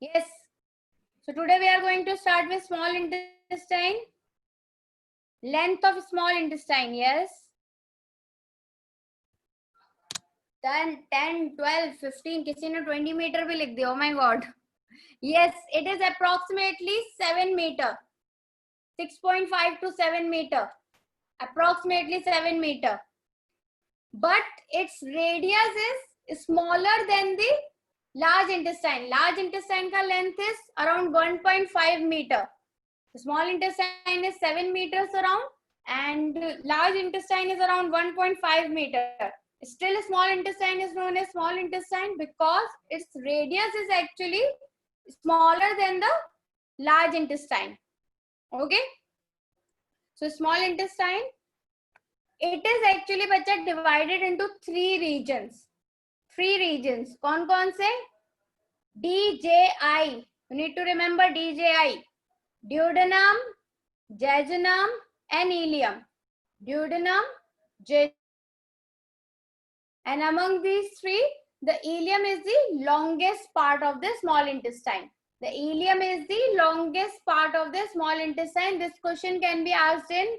Yes. So today we are going to start with small intestine. Length of small intestine, yes. Then 10, 12, 15, किसी ने 20 metre भी लिख दिया. Oh my god. Yes, it is approximately 7 meter. 6.5 to 7 meter. Approximately 7 meter. But its radius is smaller than the large intestine. Large intestine का length is around 1.5 meter. The small intestine is 7 meters around and large intestine is around 1.5 meter. Still small intestine is known as small intestine because its radius is actually smaller than the large intestine. Okay. So small intestine, it is actually बच्चा divided into three regions. कौन से? DJI. You need to remember DJI. Duodenum, jejunum and ileum. Duodenum, jejunum. And among these three, the ileum is the longest part of the small intestine. The ileum is the longest part of the small intestine. This question can be asked in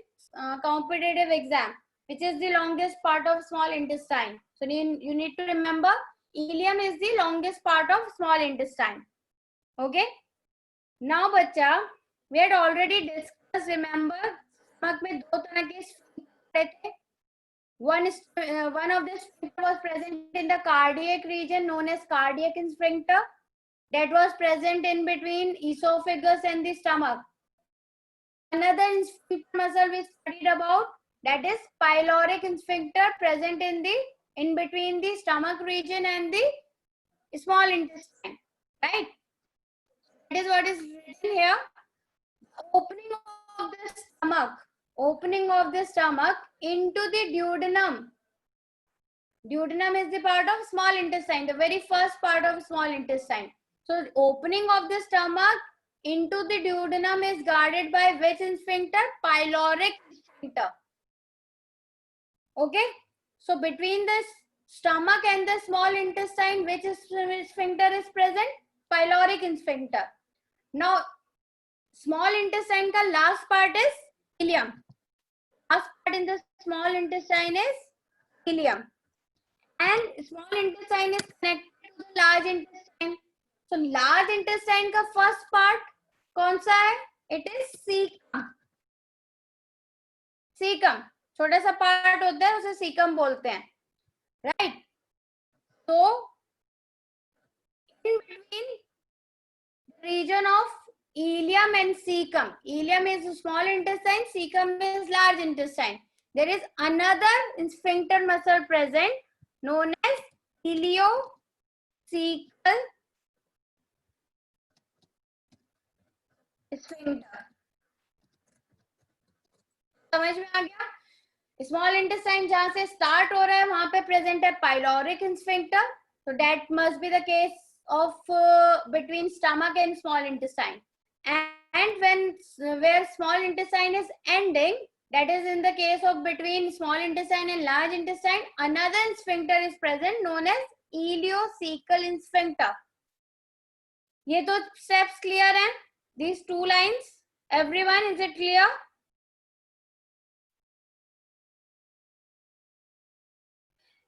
competitive exam. Which is the longest part of small intestine? So you need to remember ileum is the longest part of small intestine. Okay. Now, bacha, we had already discussed. Remember, stomach में दो तरह के sphincter थे. One of the sphincter was present in the cardiac region, known as cardiac sphincter. That was present in between esophagus and the stomach. Another sphincter muscle we studied about, that is pyloric sphincter, present in between the stomach region and the small intestine. Right? That is what is written here. Opening of the stomach into the duodenum. Duodenum is the part of small intestine, the very first part of small intestine. So opening of the stomach into the duodenum is guarded by which sphincter? Pyloric sphincter. Okay. So between the stomach and the small intestine, which sphincter is present? Pyloric sphincter. Now, small intestine का last part is ileum. Last part in the small intestine is ileum. And small intestine is connected to the large intestine. So large intestine का first part कौन सा है? It is cecum. Cecum. छोटा सा part होता है, उसे cecum बोलते हैं. Right? So in between the region of ileum and cecum. Ileum is small intestine, cecum is large intestine. There is another sphincter muscle present known as ileocecal sphincter. समझ में आ गया? स्मॉल इंटेस्टाइन जहां से start हो रहा है वहां पे प्रेजेंट है pyloric sphincter. So that must be the case of between stomach and small intestine. And where small intestine is ending, that is in the case of between small intestine and large intestine, another sphincter is present known as ileocecal sphincter. ये तो steps clear हैं? These two lines, everyone, is it clear?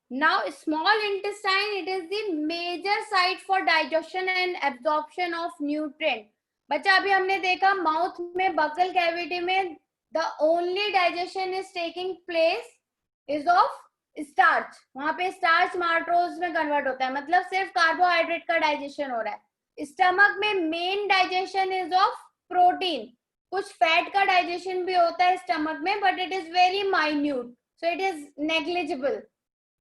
Now, small intestine, it is the major site for digestion and absorption of nutrient. बच्चा अभी हमने देखा mouth में buckle cavity में the only digestion is taking place is of starch. वहां पे starch maltose में convert होता है, मतलब सिर्फ कार्बोहाइड्रेट का डाइजेशन हो रहा है. स्टमक में main digestion is of protein. कुछ फैट का डाइजेशन भी होता है स्टमक में, but it is very minute, so it is negligible.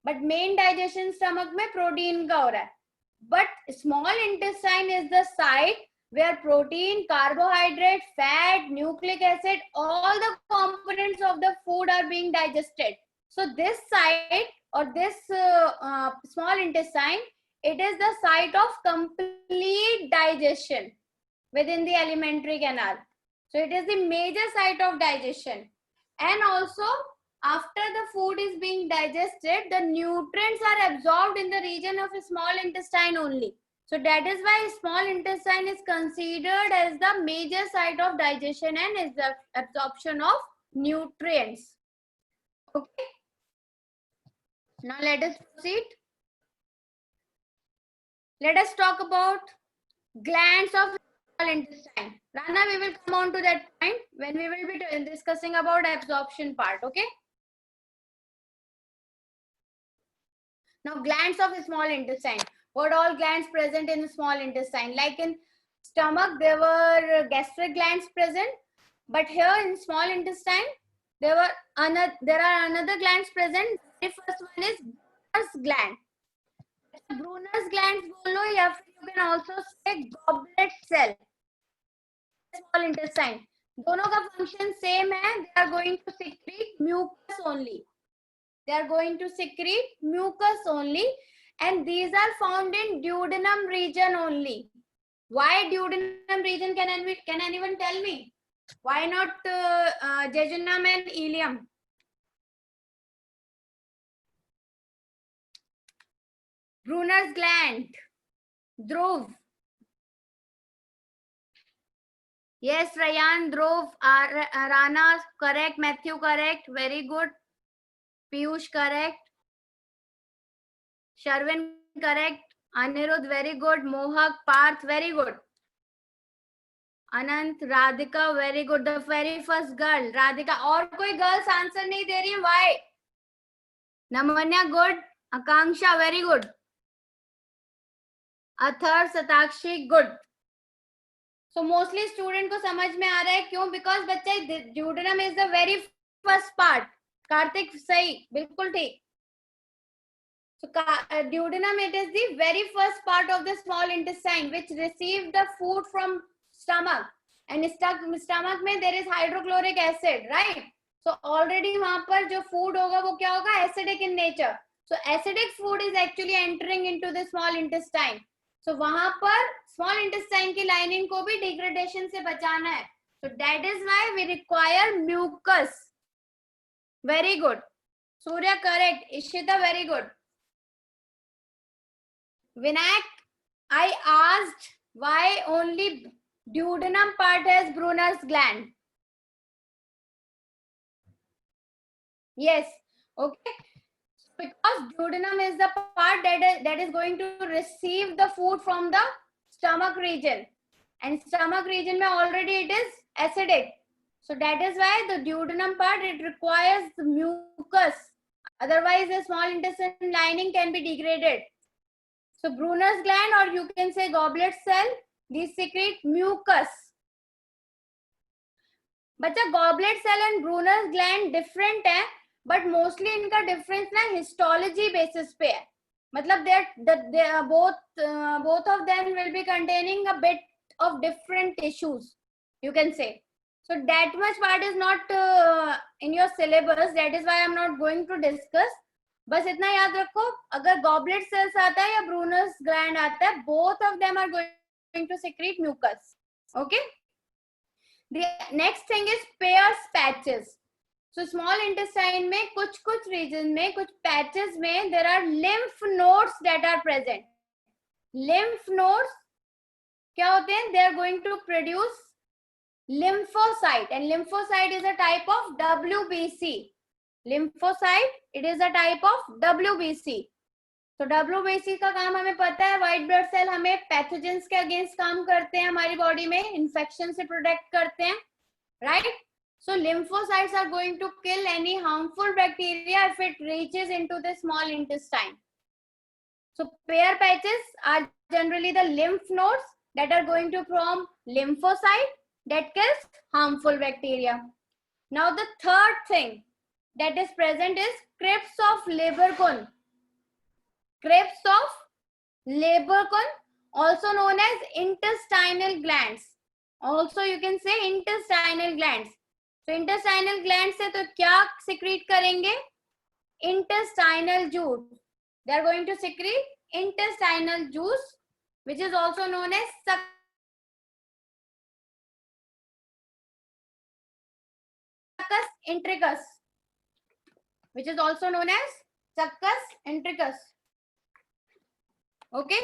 But main digestion stomach में प्रोटीन का हो रहा है. But small intestine is the site where protein, carbohydrate, fat, nucleic acid, all the components of the food are being digested. So this site or this small intestine, it is the site of complete digestion within the alimentary canal. So it is the major site of digestion. And also after the food is being digested, the nutrients are absorbed in the region of a small intestine only. So that is why small intestine is considered as the major site of digestion and is the absorption of nutrients. Okay, now let us proceed. Let us talk about glands of small intestine. Rana, we will come on to that point when we will be discussing about absorption part. Okay, now glands of small intestine. What all glands present in the small intestine? Like in stomach there were gastric glands present, but here in small intestine there are another glands present. The first one is Brunner's gland. Brunner's glands बोलो या फिर you can also say goblet cell. Small intestine, दोनों का function same है. They are going to secrete mucus only. They are going to secrete mucus only, and these are found in duodenum region only. Why duodenum region? Can anyone tell me? Why not jejunum and ileum? Brunner's gland. Dhruv. Yes, Rayan, Dhruv, Rana, correct. Matthew, correct. Very good. Piyush, correct. Sharvin, correct. Anirudh, very good. Mohak, Parth, very good. Anant, Radhika, very good. The very first girl, Radhika. और कोई girls answer नहीं दे रही? Why? Namanya, good. Akanksha, very good. Athar, Satakshi, good. So mostly student को समझ में आ रहा है क्यों? Because बच्चे duodenum is the very first part. Kartik सही, बिल्कुल ठीक. So duodenum, it is the very first part of the small intestine which receive the food from stomach, and stomach में there is hydrochloric acid, right? So already वहाँ पर जो food होगा वो क्या होगा? Acidic in nature. So acidic food is actually entering into the small intestine. So वहाँ पर small intestine की lining को भी degradation से बचाना है. So that is why we require mucus. Very good. Surya, correct. Ishita, very good. Vinayak, I asked why only duodenum part has Brunner's gland. Yes, okay. Because duodenum is the part that is going to receive the food from the stomach region, and stomach region mein already it is acidic. So that is why the duodenum part, it requires the mucus. Otherwise, the small intestine lining can be degraded. So Brunner's gland, or you can say goblet cell, these secrete mucus. बच्चा goblet cell and Brunner's gland different है, but mostly इनका difference ना histology basis पे है. मतलब they are both of them will be containing a bit of different tissues, you can say. So that much part is not in your syllabus. That is why I'm not going to discuss. बस इतना याद रखो, अगर goblet cells आता है या Brunner's gland आता है, both of them are going to secrete mucus. Okay. The next thing is Peyer's patches. So small intestine में कुछ region में, कुछ patches में there are lymph nodes that are present. Lymph nodes क्या होते हैं? They are going to produce lymphocyte, and lymphocyte is a type of WBC. Lymphocyte, it is a type of WBC. तो WBC का काम हमें पता है. व्हाइट ब्लड सेल हमें पैथोजेंस के अगेंस्ट काम करते हैं, हमारी बॉडी में इन्फेक्शन से प्रोटेक्ट करते हैं, right? So lymphocytes are going to kill any harmful bacteria if it reaches into the small intestine. So Peyer patches are generally the lymph nodes that are going to form lymphocyte that kills harmful bacteria. Now the third thing that is present is crypts of Lieberkühn. Crypts of Lieberkühn, also known as intestinal glands. Also you can say intestinal glands. So intestinal glands से तो क्या secrete करेंगे? Intestinal juice. They are going to secrete intestinal juice, which is also known as succus intricus, which is also known as succus intricus. Okay.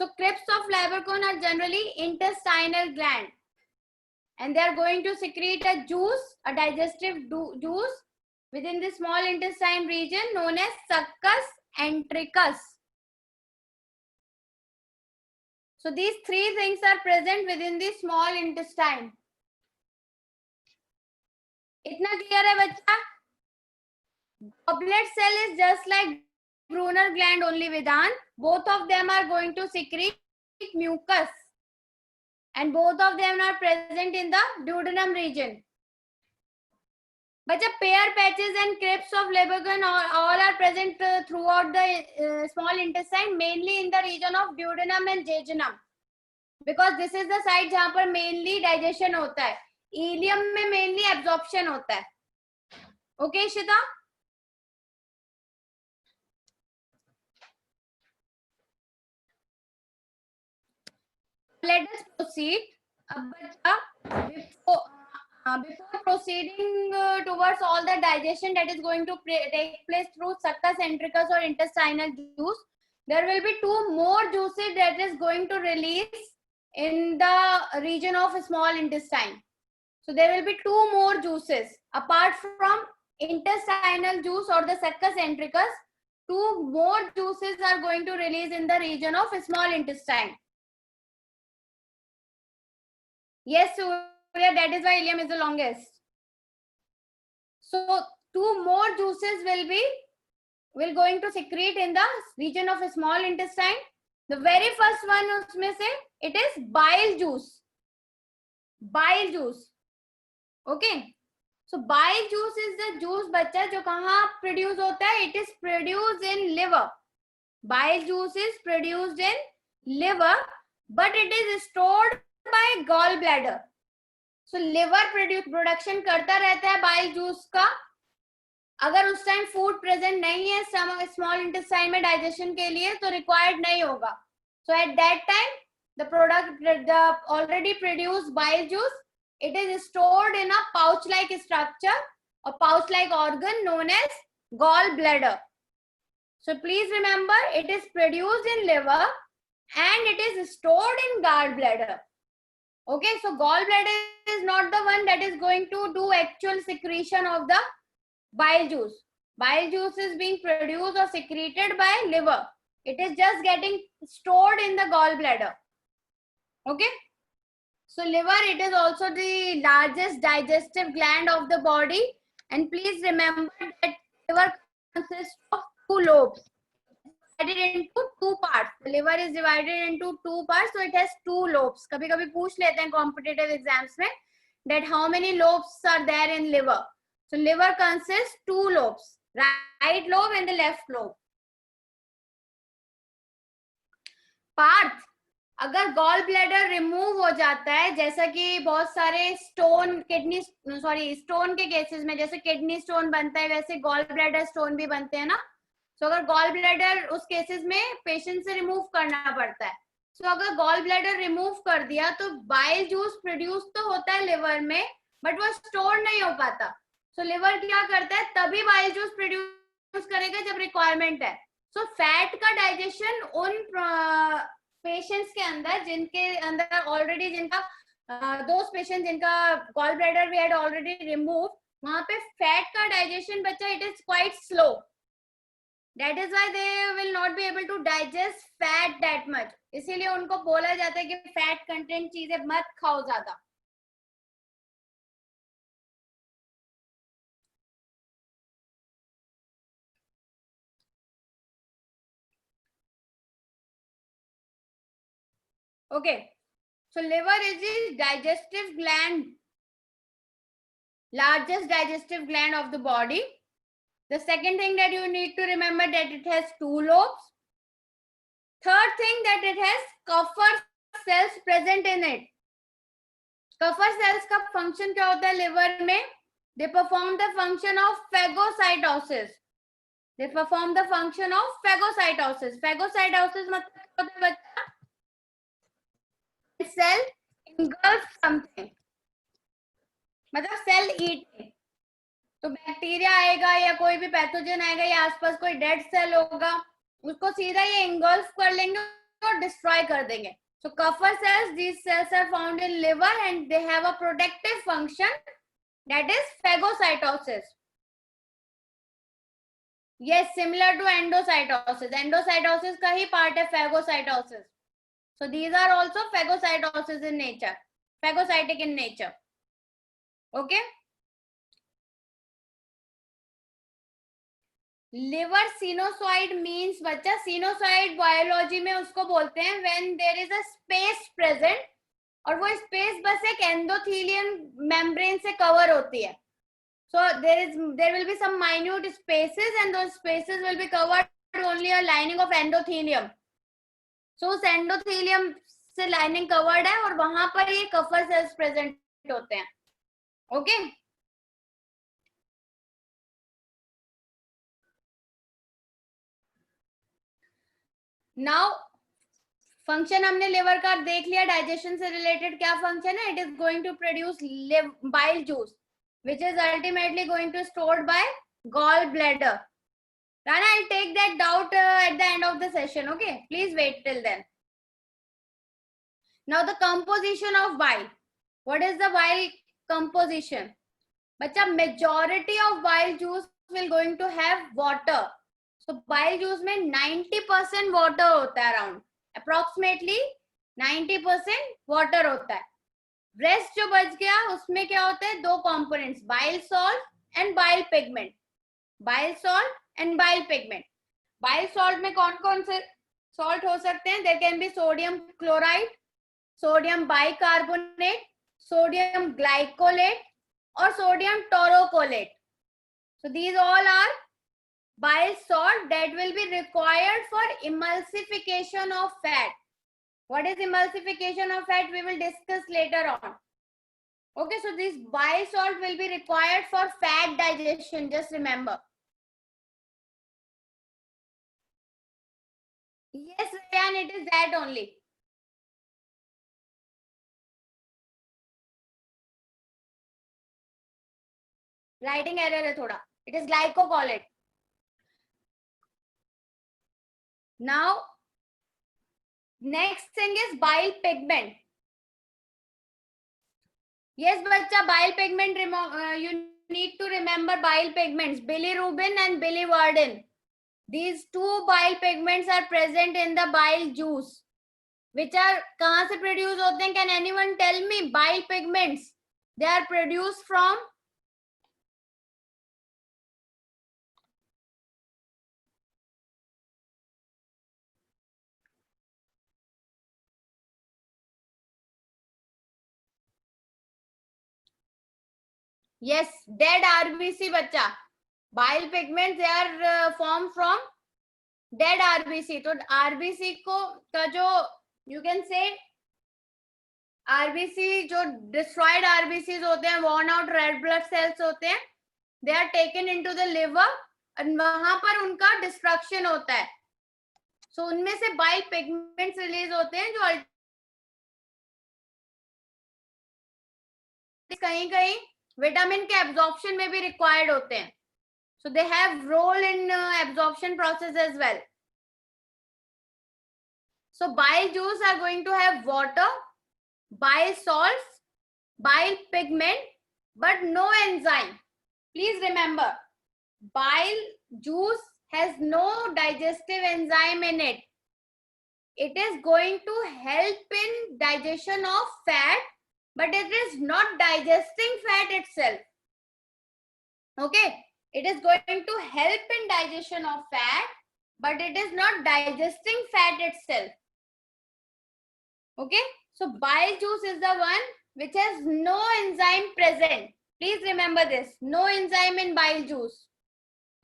So crypts of Lavercon are generally intestinal gland, and they are going to secrete a juice, a digestive juice within the small intestine region known as succus entericus. So these three things are present within the small intestine. इतना clear है बच्चा? Goblet cell is just like Brunner gland only, Vedant. Both of them are going to secrete mucus, and both of them are present in the duodenum region. But the pear patches and crypts of Lavercon all are present throughout the small intestine, mainly in the region of duodenum and jejunum, because this is the site जहाँ पर mainly digestion होता है. Ileum में mainly absorption होता है. Okay, Ishita? Let us proceed. Before proceeding towards all the digestion that is going to take place through succus entericus or intestinal juice, there will be two more juices that is going to release in the region of small intestine. So there will be two more juices apart from intestinal juice or the succus entericus. Two more juices are going to release in the region of small intestine. Yes, Surya, that is why ileum is the longest. So two more juices will going to secrete in the region of a small intestine. The very first one उसमें से it is bile juice. Bile juice. Okay. So bile juice is the juice बच्चा जो कहाँ produce होता है? It is produced in liver. Bile juice is produced in liver, but it is stored by gallbladder. So liver production करता रहता है bile juice का. अगर उस टाइम फूड प्रेजेंट नहीं है स्मॉल इंटेस्टाइन में डाइजेशन के लिए तो रिक्वायर्ड नहीं होगा. So at that time the product the already produced bile juice it is stored in a pouch like structure or pouch like organ known as gallbladder. So please remember, it is produced in liver and it is stored in gallbladder. Okay, so gallbladder is not the one that is going to do actual secretion of the bile juice. Bile juice is being produced or secreted by liver. It is just getting stored in the gallbladder. Okay. So liver, it is also the largest digestive gland of the body. And please remember that liver consists of two lobes. Divided into two parts. The liver is divided into two parts, so it has two lobes. कभी-कभी पूछ लेते हैं competitive exams में that how many lobes are there in liver. So liver consists two lobes, right lobe and the left lobe. Parth, अगर gall bladder remove हो जाता है, जैसा कि बहुत सारे स्टोन के केसेस में जैसे किडनी स्टोन बनता है वैसे गॉल ब्लैडर स्टोन भी बनते हैं ना. सो अगर गॉल ब्लैडर उस केसेस में पेशेंट से रिमूव करना पड़ता है. सो अगर गॉल ब्लैडर रिमूव कर दिया तो बाइल जूस प्रोड्यूस तो होता है लिवर में, बट वो स्टोर नहीं हो पाता. सो लिवर क्या करता है, तभी बाइल जूस प्रोड्यूस करेगा जब रिक्वायरमेंट है. सो फैट का डाइजेशन उन पेशेंट्स के अंदर जिनके अंदर ऑलरेडी दोज पेशेंट जिनका gall bladder we had already remove, वहां पे फैट का डाइजेशन बच्चा it is quite slow. That is why they will not be able to digest fat that much. इसीलिए उनको बोला जाता है कि फैट कंटेंट चीजें मत खाओ ज्यादा. Okay, so liver is the digestive gland, largest digestive gland of the body. The second thing that you need to remember that it has two lobes. Third thing that it has Kupffer cells present in it. Kupffer cells का function क्या होता है liver में? They perform the function of phagocytosis. They perform the function of phagocytosis. Phagocytosis मतलब क्या होता है बच्चा? Cell engulf something. मतलब सेल ईट. तो बैक्टीरिया आएगा या कोई भी पैथोजन आएगा या आसपास कोई डेड सेल होगा, उसको सीधा ये इंगल्फ कर लेंगे और डिस्ट्रॉय कर देंगे. So Kupffer cells, these cells are found in liver and they have a protective function, that is phagocytosis. Yes, similar to endocytosis. Endocytosis का ही part है phagocytosis. So these are also phagocytosis in nature, phagocytic in nature. Okay. Liver sinusoid means बच्चा, sinusoid biology में उसको बोलते हैं when there is a space present और वो space बस एक एंडोथेलियम मेम्ब्रेन से कवर होती है. So there will be some minute spaces and those spaces will be covered only a lining of endothelium. So उस एंडोथेलियम से लाइनिंग कवर्ड है और वहां पर ये कफर सेल्स प्रेजेंट होते हैं. Okay okay? नाउ फंक्शन हमने लिवर का देख लिया. डाइजेशन से रिलेटेड क्या फंक्शन है? It is going to produce bile juice which is ultimately going to stored by gallbladder. Rana, I'll take that doubt at the end of the session. Okay, please wait till then. Now the composition of bile. What is the bile composition? Bacha, majority of bile juice will going to have water. So bile juice में 90% water होता है, around approximately 90% water होता है. Rest जो बच गया उसमें क्या होता है? दो components, bile salt and bile pigment. Bile salt and bile pigment. Bile salt में कौन कौन से सॉल्ट हो सकते हैं? There can be sodium chloride, sodium bicarbonate, sodium glycolate और sodium taurocholate. So these all are bile salt that will be required for emulsification of fat. What is emulsification of fat? We will discuss later on. Okay, so this bile salt will be required for fat digestion. Just remember. Yes, Ryan, it is that only. Writing error है थोड़ा. It is glycocolate. Now, next thing is bile pigment. Yes, bacha, bile pigment. You need to remember bile pigments: bilirubin and biliverdin. These two bile pigments are present in the bile juice, which are कहाँ से produce होते हैं? Can anyone tell me? Bile pigments, they are produced from yes, dead RBC बच्चा. Bile pigments, they are formed from dead RBC. तो RBC को का जो you can say RBC जो destroyed RBCs होते हैं, worn out red blood cells होते हैं, they are taken into the liver और वहां पर उनका destruction होता है. So उनमें से bile pigments release होते हैं जो कहीं कहीं विटामिन के absorption में भी required होते हैं. So they have role in absorption process as well. So bile juice are going to have water, bile salts, bile pigment, but no enzyme. Please remember, bile juice has no digestive enzyme in it. It is going to help in digestion of fat, but it is not digesting fat itself. Okay, it is going to help in digestion of fat, but it is not digesting fat itself. Okay, so bile juice is the one which has no enzyme present. Please remember this, no enzyme in bile juice.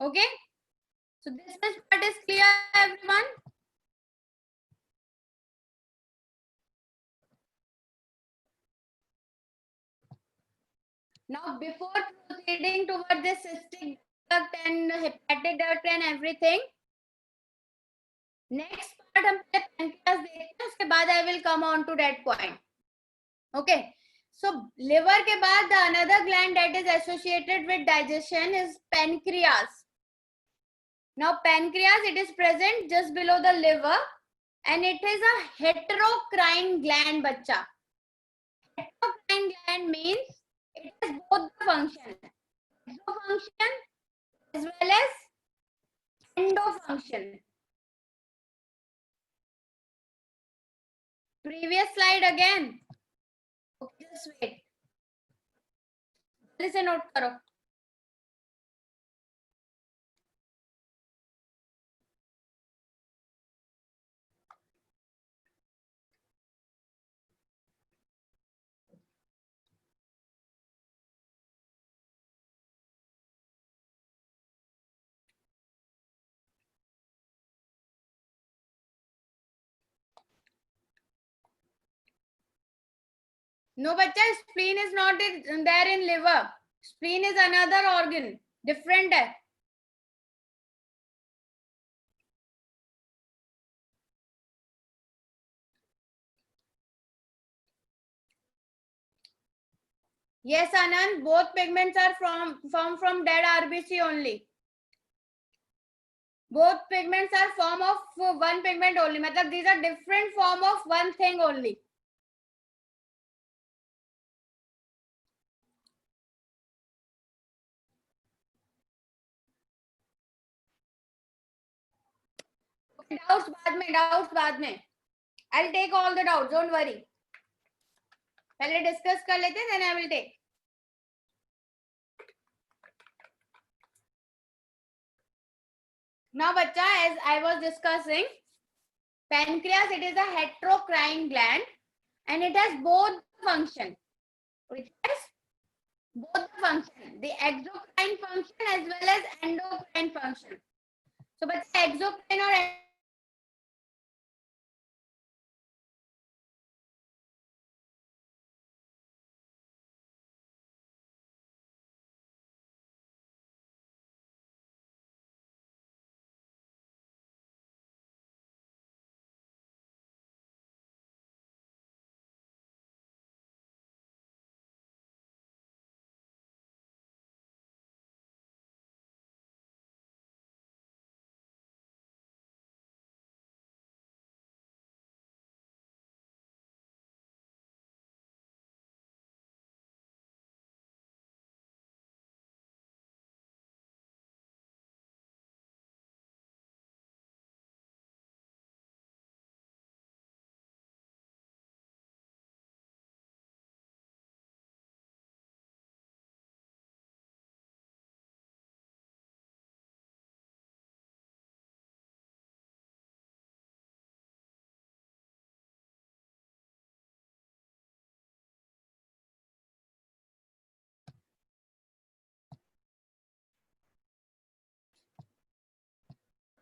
Okay, so this part is clear, everyone? Now, before proceeding toward this cystic duct and hepatic duct and everything, next part हम pancreas देखते हैं, उसके बाद I will come on to that point. Okay, so liver के बाद the another gland that is associated with digestion is pancreas. Now pancreas, it is present just below the liver and it is a heterocrine gland, बच्चा. Heterocrine gland means it has both the function, exofunction as well as endofunction. Previous slide again. Okay, just wait. जल्दी से note करो. No, बच्चा, spleen is not there in liver. Spleen is another organ, different है. Yes, Anand, both pigments are formed from dead RBC only. Both pigments are form of one pigment only. मतलब these are different form of one thing only. Doubts बाद में. I'll take all the doubts. Don't worry. पहले discuss कर लेते हैं, then I will take. Now, बच्चा, as I was discussing, pancreas, it is a heterocrine gland and it has both function. It has both the function, the exocrine function as well as endocrine function. So, बच्चा, exocrine और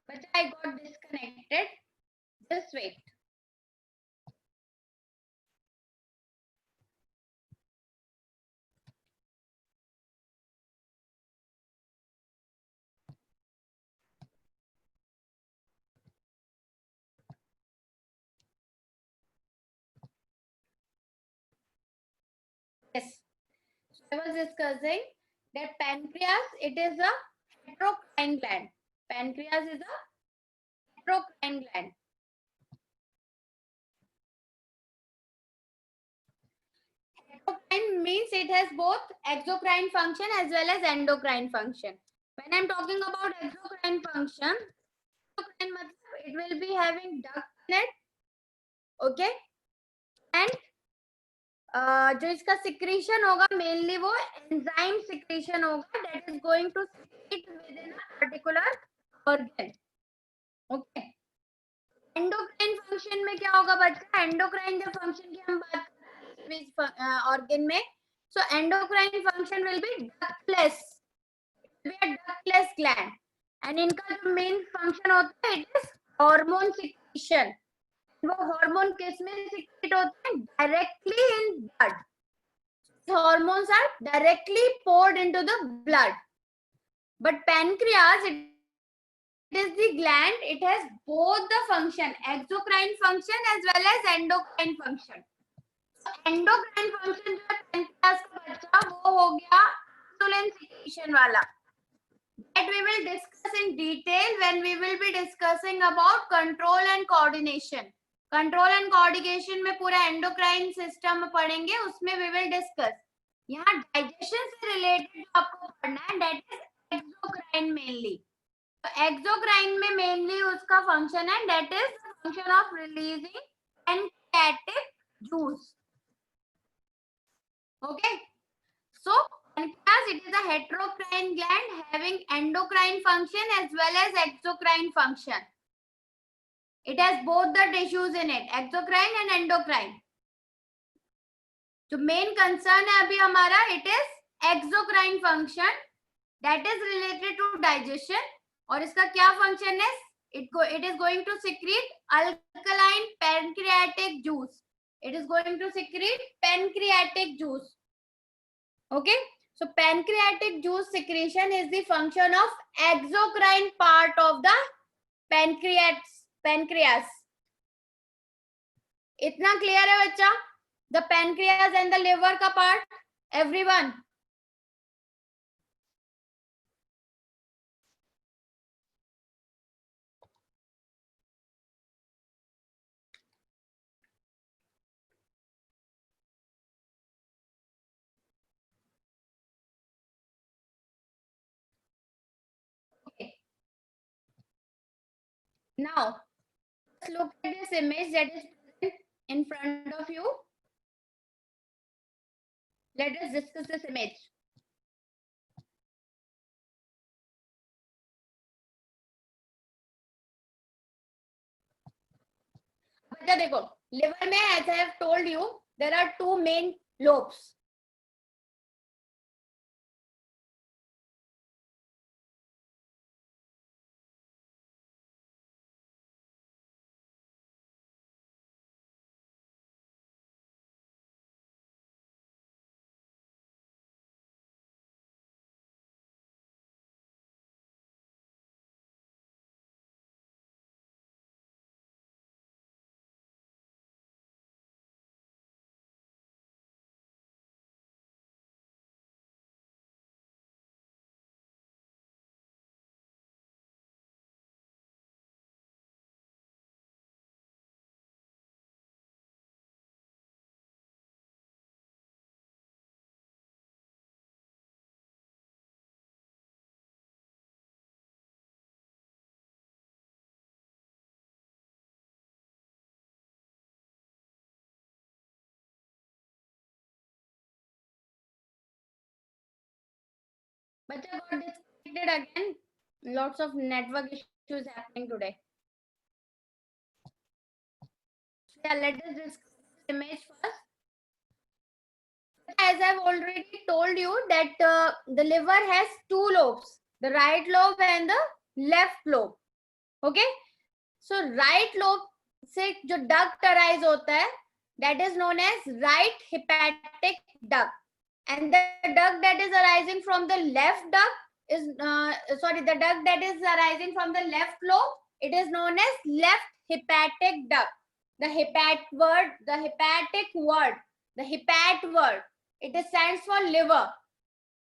but I got disconnected. Just wait. Yes. So I was discussing that pancreas, it is a heterocrine gland. Pancreas is a heterocrine gland. Heterocrine means it has both exocrine function as well as endocrine function. When I'm talking about exocrine function, it will be having duct in it, okay, and जो इसका secretion होगा mainly वो enzyme secretion होगा that is going to secrete within a particular organ. Okay, endocrine function में क्या होगा बच्चा? Endocrine जब फंक्शन की हम बात करें इस ऑर्गन में, सो endocrine function will be ductless, ductless gland, and इनका जो मेन फंक्शन होता है इट इज हार्मोन सिक्रीशन. वो हार्मोन किस में सिक्रीट होते हैं? Directly in blood. Hormones are directly poured into the blood. But pancreas, it is the gland, it has both the function, exocrine function as well as endocrine function. So endocrine function जो है pancreas का बच्चा वो हो गया insulin secretion वाला. That we will discuss in detail when we will be discussing about control and coordination. Control and coordination में पूरा एंडोक्राइन सिस्टम में पढ़ेंगे, उसमें वी विल डिस्कस. यहाँ डाइजेशन से रिलेटेड आपको पढ़ना है, दैट इज एक्सोक्राइन मेनली. तो एक्सोक्राइन में मेनली उसका फंक्शन है, that is function of releasing pancreatic juice. Okay, so pancreas, it is a heterocrine gland having endocrine function as well as exocrine function. It has both the tissues in it, exocrine and endocrine. जो मेन कंसर्न है अभी हमारा, it is exocrine function that is related to digestion. और इसका क्या function है? It is going to secrete alkaline pancreatic juice. It is going to secrete pancreatic juice. Okay, so pancreatic juice secretion is the function of exocrine part of the pancreas. इतना clear है बच्चा? The pancreas and the liver का part, everyone. Okay. Now, let's look at this image that is present in front of you. Let us discuss this image. बच्चा देखो, liver में, as I have told you, there are two main lobes. बच्चा got disconnected again. Lots of network issues happening today. Yeah, let us discuss this image first. As I've already told you that the liver has two lobes, the right lobe and the left lobe. Okay, so right lobe से जो duct arise होता है, that is known as right hepatic duct, and the duct that is arising from the left duct is the duct that is arising from the left lobe, it is known as left hepatic duct. The hepatic word, it stands for liver.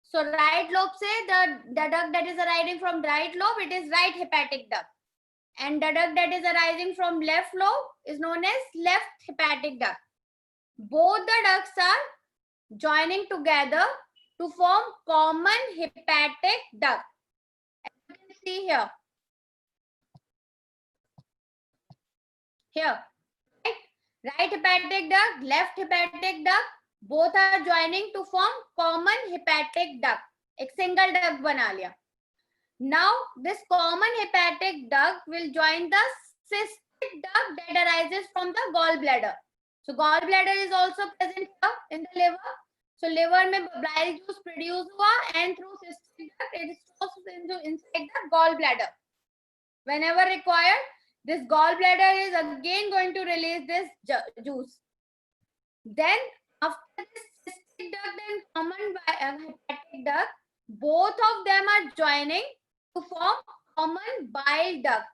So right lobe से the duct that is arising from right lobe, it is right hepatic duct, and the duct that is arising from left lobe is known as left hepatic duct. Both the ducts are joining together to form common hepatic duct. As you can see here. Right hepatic duct, left hepatic duct, both are joining to form common hepatic duct. एक single duct बना लिया. Now this common hepatic duct will join the cystic duct that arises from the gallbladder. So gallbladder is also present here in the liver. So liver में bile juice produce हुआ and through cystic duct it is crossed inside the gallbladder. Whenever required, this gallbladder is again going to release this juice. Then after this cystic duct and common hepatic duct, both of them are joining to form common bile duct.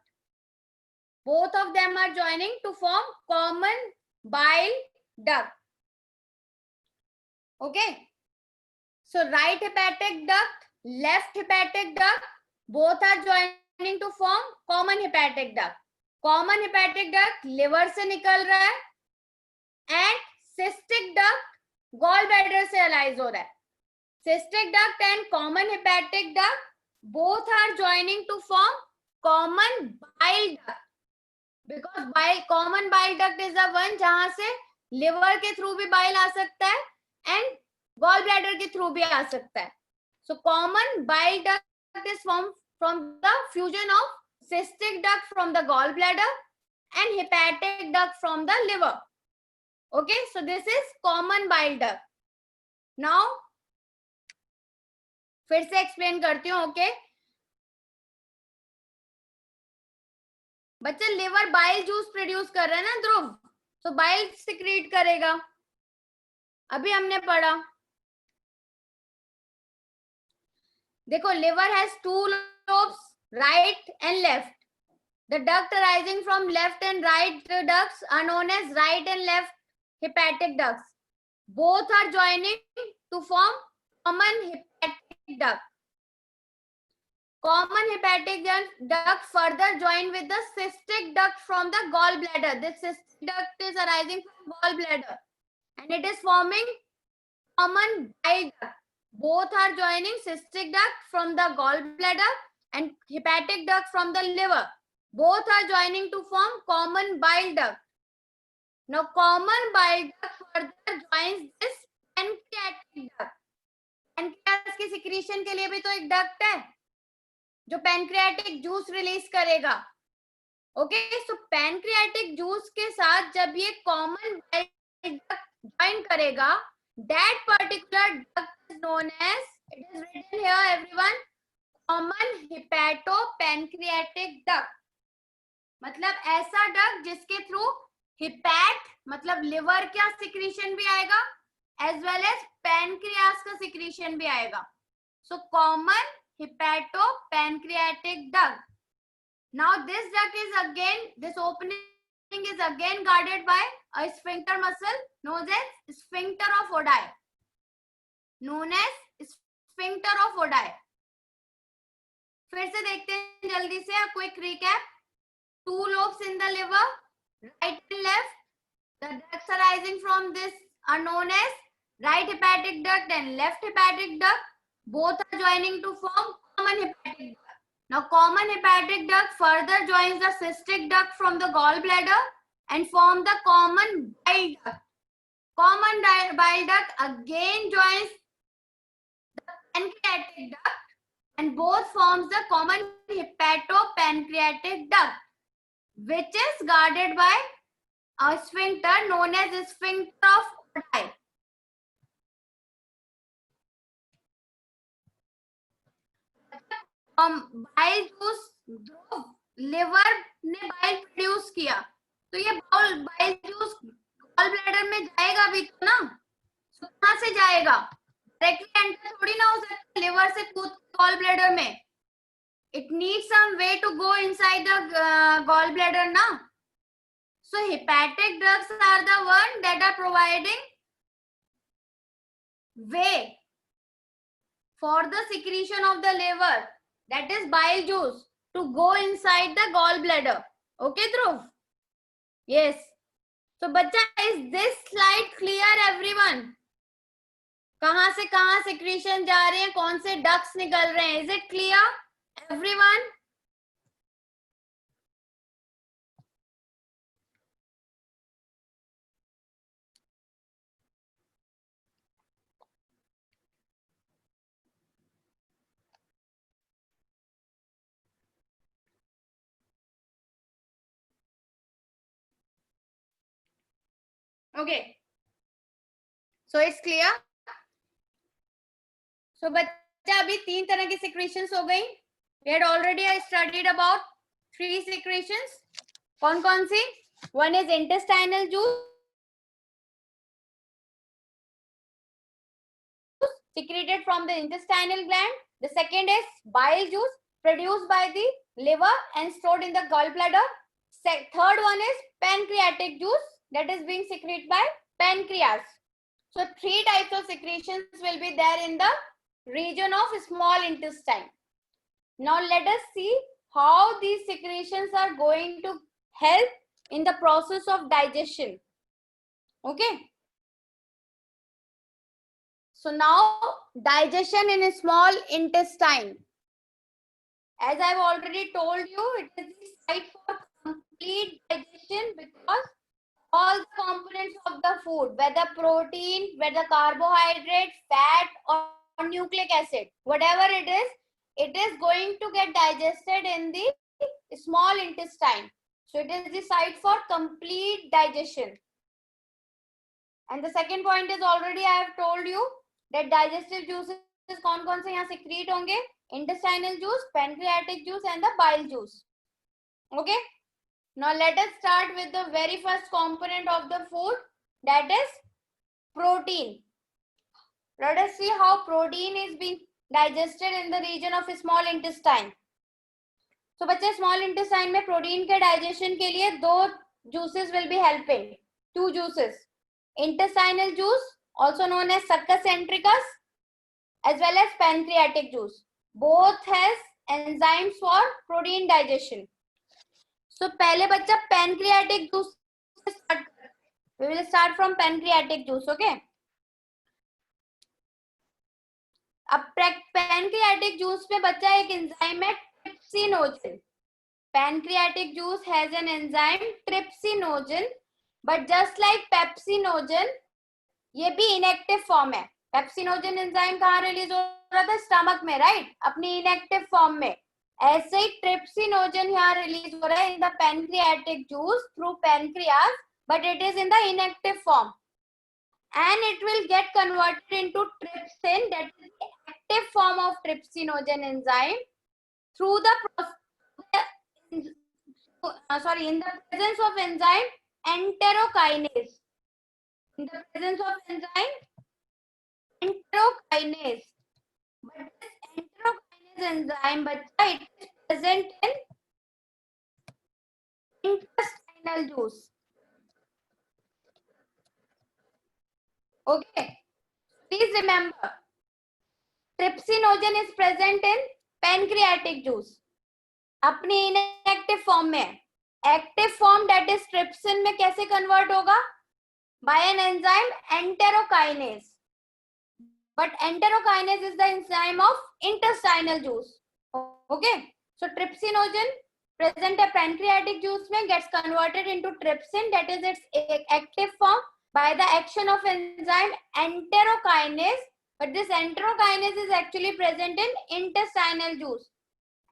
Both of them are joining to form common bile duct. Okay. So right hepatic duct, left hepatic duct, both are joining to form common hepatic duct. Common hepatic duct liver से निकल रहा है and cystic duct gallbladder से allies हो रहा है. Cystic duct and common hepatic duct both are joining to form common bile duct, because common bile duct is the one जहां से liver के through भी bile आ सकता है and gallbladder के through भी आ सकता है. So common bile duct is formed from the fusion of cystic duct from the gallbladder and hepatic duct from the liver. Okay, so this is common bile duct. Now फिर से explain करती हूँ. Okay बच्चे, liver bile juice produce कर रहा है ना ध्रुव, तो बाइल सिक्रीट करेगा. अभी हमने पढ़ा. देखो, liver has two lobes, right and left. The duct arising from left and right ducts are known as right and left hepatic ducts. Both are joining to form common hepatic duct. Common hepatic duct further join with the cystic duct from the gallbladder. This cystic duct is arising from gallbladder and it is forming common bile duct. Both are joining cystic duct from the gallbladder and hepatic duct from the liver. Both are joining to form common bile duct. Now common bile duct further joins this pancreatic duct. Pancreas की secretion के लिए भी तो एक duct है जो pancreatic juice release करेगा. Okay, so pancreatic juice के साथ जब ये कॉमन बाइल डक्ट ज्वाइन करेगा, that particular duct is known as, it is written here everyone, common hepatopancreatic duct. मतलब ऐसा डक्ट जिसके थ्रू हिपैट मतलब लिवर का सिक्रीशन भी आएगा एज वेल एज पैनक्रियास का सिक्रीशन भी आएगा. So common hepatopancreatic duct. Now this duct is again, this opening is again guarded by a sphincter muscle known as sphincter of Oddi. Known as sphincter of Oddi. फिर से देखते हैं जल्दी से, a quick recap. Two lobes in the liver, right and left. The ducts arising from this are known as right hepatic duct and left hepatic duct. Both are joining to form common hepatic duct. Now common hepatic duct further joins the cystic duct from the gallbladder and form the common bile duct. Common bile duct again joins the pancreatic duct and both forms the common hepatopancreatic duct, which is guarded by a sphincter known as sphincter of Oddi. Bile juice liver ने bile produce किया, तो ये bile juice gall bladder में जाएगा भी तो ना. कहां से जाएगा? डायरेक्टली एंटर थोड़ी ना हो सकता लिवर से कूद गॉल ब्लैडर में. It needs some way to go inside the gall bladder ना. So hepatic ducts are the one that are providing way for the secretion of the liver, that is bile juice, to go inside the gallbladder. Okay Dhruv? Yes. So बच्चा, is this slide clear everyone? कहां से कहां secretion जा रहे हैं, कौन से ducts निकल रहे हैं? Is it clear everyone? Okay, so it's clear. So बच्चा, अभी तीन तरह की secretions हो गई. We had already studied about 3 secretions. कौन कौन सी? One is intestinal juice, secreted from the intestinal gland. The second is bile juice, produced by the liver and stored in the gallbladder. Third one is pancreatic juice, that is being secreted by pancreas. So 3 types of secretions will be there in the region of small intestine. Now let us see how these secretions are going to help in the process of digestion. Okay. So now digestion in a small intestine. As I've already told you, it is the site for complete digestion because all the components of the food, whether protein, whether carbohydrate, fat, or nucleic acid, whatever it is going to get digested in the small intestine. So it is the site for complete digestion. And the second point is already I have told you that digestive juices कौन-कौन से यहाँ secrete होंगे? Intestinal juice, pancreatic juice, and the bile juice. Okay. Now let us start with the very first component of the food, that is protein. Let us see how protein is being digested in the region of small intestine. So बच्चे small intestine में protein के digestion के लिए दो juices will be helping. Two juices. Intestinal juice, also known as succus centricus, as well as pancreatic juice. Both has enzymes for protein digestion. So पहले बच्चा pancreatic juice से start. We will start from pancreatic juice, okay? अब pancreatic juice में बच्चा एक enzyme है trypsinogen. Pancreatic juice has an enzyme trypsinogen, but just like pepsinogen, ये भी inactive form है. Pepsinogen enzyme कहाँ रिलीज हो रहा था? स्टमक में, राइट? अपनी inactive form में. ऐसे ही trypsinogen यहाँ रिलीज हो रहा है in the pancreatic juice through pancreas, but it is in the inactive form. And it will get converted into trypsin, that is the active form of trypsinogen enzyme, through the in the presence of enzyme enterokinase. In the presence of enzyme enterokinase. But this enterokinase enzyme, but it is present in intestinal juice. Okay. Please remember, trypsinogen is present in pancreatic juice. अपनी inactive form में. Active form, that is trypsin, में कैसे convert होगा? By an enzyme enterokinase. But enterokinase is the enzyme of intestinal juice. Okay. So trypsinogen present in pancreatic juice में gets converted into trypsin, that is its active form, by the action of enzyme enterokinase. But this enterokinase is actually present in intestinal juice.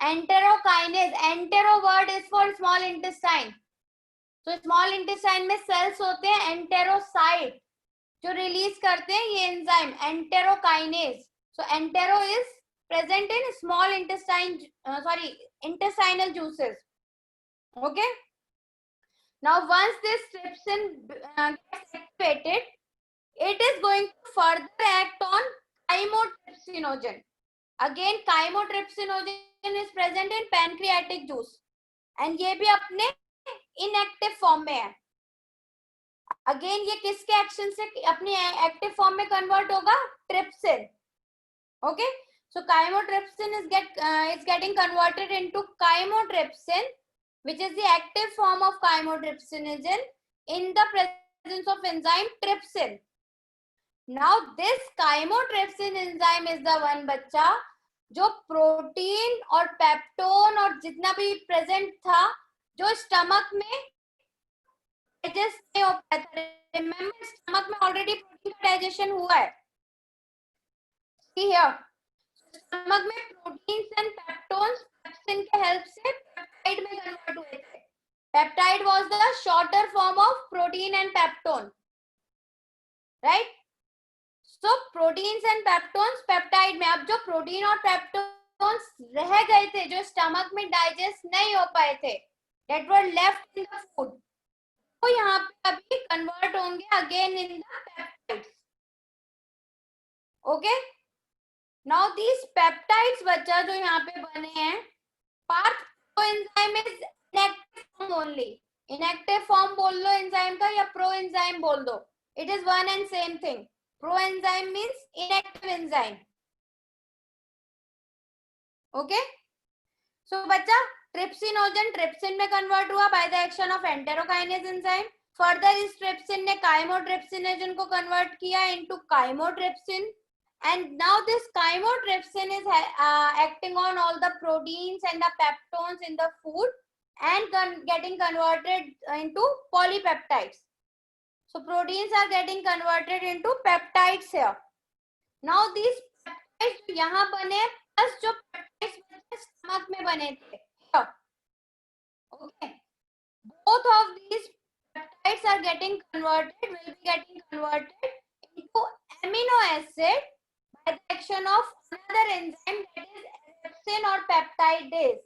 Enterokinase, entero word is for small intestine. So small intestine में cells होते हैं enterocyte जो release करते हैं ये enzyme enterokinase. So entero is present in small intestine, intestinal juices. Okay. Now once this trypsin gets activated, it is going to further act on chymotrypsinogen. Again, chymotrypsinogen is present in pancreatic juice, and ये भी अपने inactive form में है. Again, ये किसके action से अपनी active form में convert होगा? Trypsin. Okay. So chymotrypsin is getting converted into chymotrypsin, which is the active form of chymotrypsinogen in the presence of enzyme trypsin. Now this chymotrypsin enzyme is the one बच्चा जो protein और peptone और जितना भी present था जो stomach में digest नहीं हो पाया था. रिमेम्बर स्टमक में ऑलरेडी प्रोटीन का डाइजेशन हुआ है. See here, स्टमक में प्रोटीन्स एंड पेप्टोन्स पेप्सिन के हेल्प से पेप्टाइड में कन्वर्ट हुए थे. Peptide was the shorter form of protein and peptone, right? So proteins and peptones peptide में. अब जो प्रोटीन और पेप्टोन्स रह गए थे जो स्टमक में डाइजेस्ट नहीं हो पाए थे, that were left in the food, तो यहाँ पे अभी कन्वर्ट होंगे again in the peptides. Okay. Now these peptides बच्चा जो यहाँ पे बने हैं, part proenzyme is inactive form only. Inactive form बोल लो enzyme का या proenzyme बोल दो, it is one and same thing. Proenzyme means inactive enzyme. Okay. सो बच्चा ट्रिप्सिनोजन ट्रिप्सिन में कन्वर्ट हुआ bye the action of enterokinase enzyme. Further इस trypsin ने काइमोट्रिप्सिनोजन को कन्वर्ट किया into chymotrypsin. And now this chymotrypsin is acting on all the proteins and the peptones in the food and getting converted into polypeptides. So proteins are getting converted into peptides here. Now these peptides जो यहाँ बने plus जो peptides stomach में बने थे. Here. Okay. Both of these peptides are getting converted, will be getting converted into amino acid by the action of another enzyme that is erepsin or peptidase.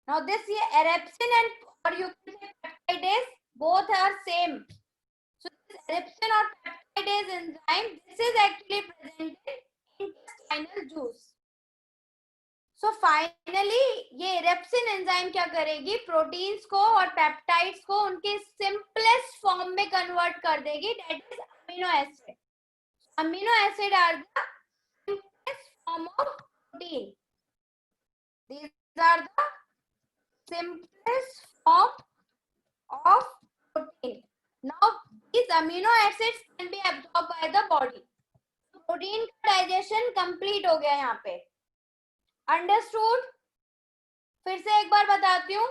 Now this erepsin and or you can say peptidase both are same. So this erepsin or peptidase enzyme, this is actually present in intestinal juice. So finally ये erepsin enzyme क्या करेगी, proteins को और peptides को उनके simplest form में convert कर देगी, that is amino acid. Amino acid are the simplest form of protein. These are the simplest form of protein. Now these amino acids can be absorbed by the body. Protein का digestion complete हो गया यहाँ पे. Understood? फिर से एक बार बताती हूँ,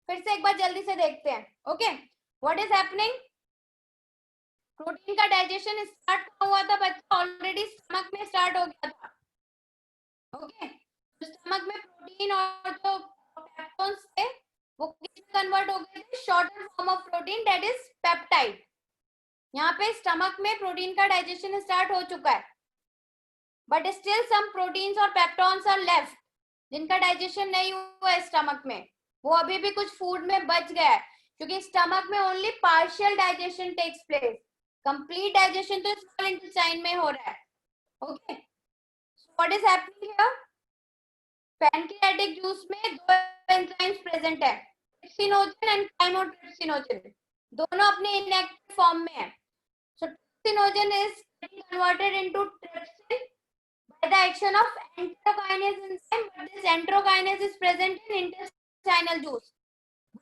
फिर से एक बार जल्दी से देखते हैं. Okay, what is happening? Protein का डाइजेशन स्टार्ट हुआ था बच्चा, ऑलरेडी स्टमक में स्टार्ट हो गया था. ओके, स्टमक में प्रोटीन और जो पेप्टोन्स थे वो किसमें कन्वर्ट हो गए थे, shorter form of protein that is peptide. यहाँ पे स्टमक में प्रोटीन का डाइजेशन स्टार्ट हो चुका है, बट स्टिल सम प्रोटीन्स और पेप्टोन्स आर लेफ्ट जिनका डाइजेशन नहीं हुआ है स्टमक में. वो अभी भी कुछ फूड में बच गया है, क्योंकि स्टमक में only partial digestion takes place. Complete digestion तो स्मॉल इंटेस्टाइन में हो रहा है. Okay, what is happening here, pancreatic juice में दो एंजाइम्स प्रेजेंट है, ट्रिप्सिनोजन एंड काइमोट्रिप्सिनोजन. दोनों अपने इनएक्टिव फॉर्म में है. So trypsinogen is converted into trypsin by the action of enterokinase enzyme, but this enterokinase is present in intestinal juice.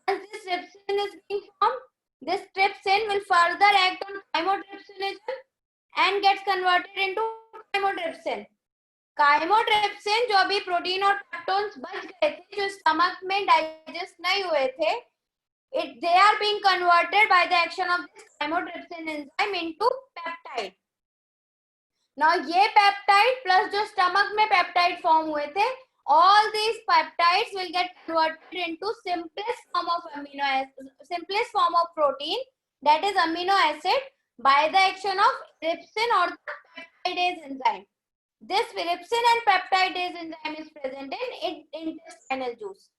Once this trypsin is being formed, this trypsin will further act on chymotrypsinogen and gets converted into chymotrypsin. Chymotrypsin जो अभी protein और peptones बच गए थे, जो stomach में digest नहीं हुए थे, they are being converted by the action of this chymotrypsin enzyme into peptide. Now ये पेप्टाइड प्लस जो स्टमक में पेप्टाइड फॉर्म हुए थे, all these peptides will get converted into simplest form of amino acid, simplest form of protein, that is amino acid, by the action of trypsin or the peptidase enzyme. This trypsin and peptidase enzyme is present in intestinal juice.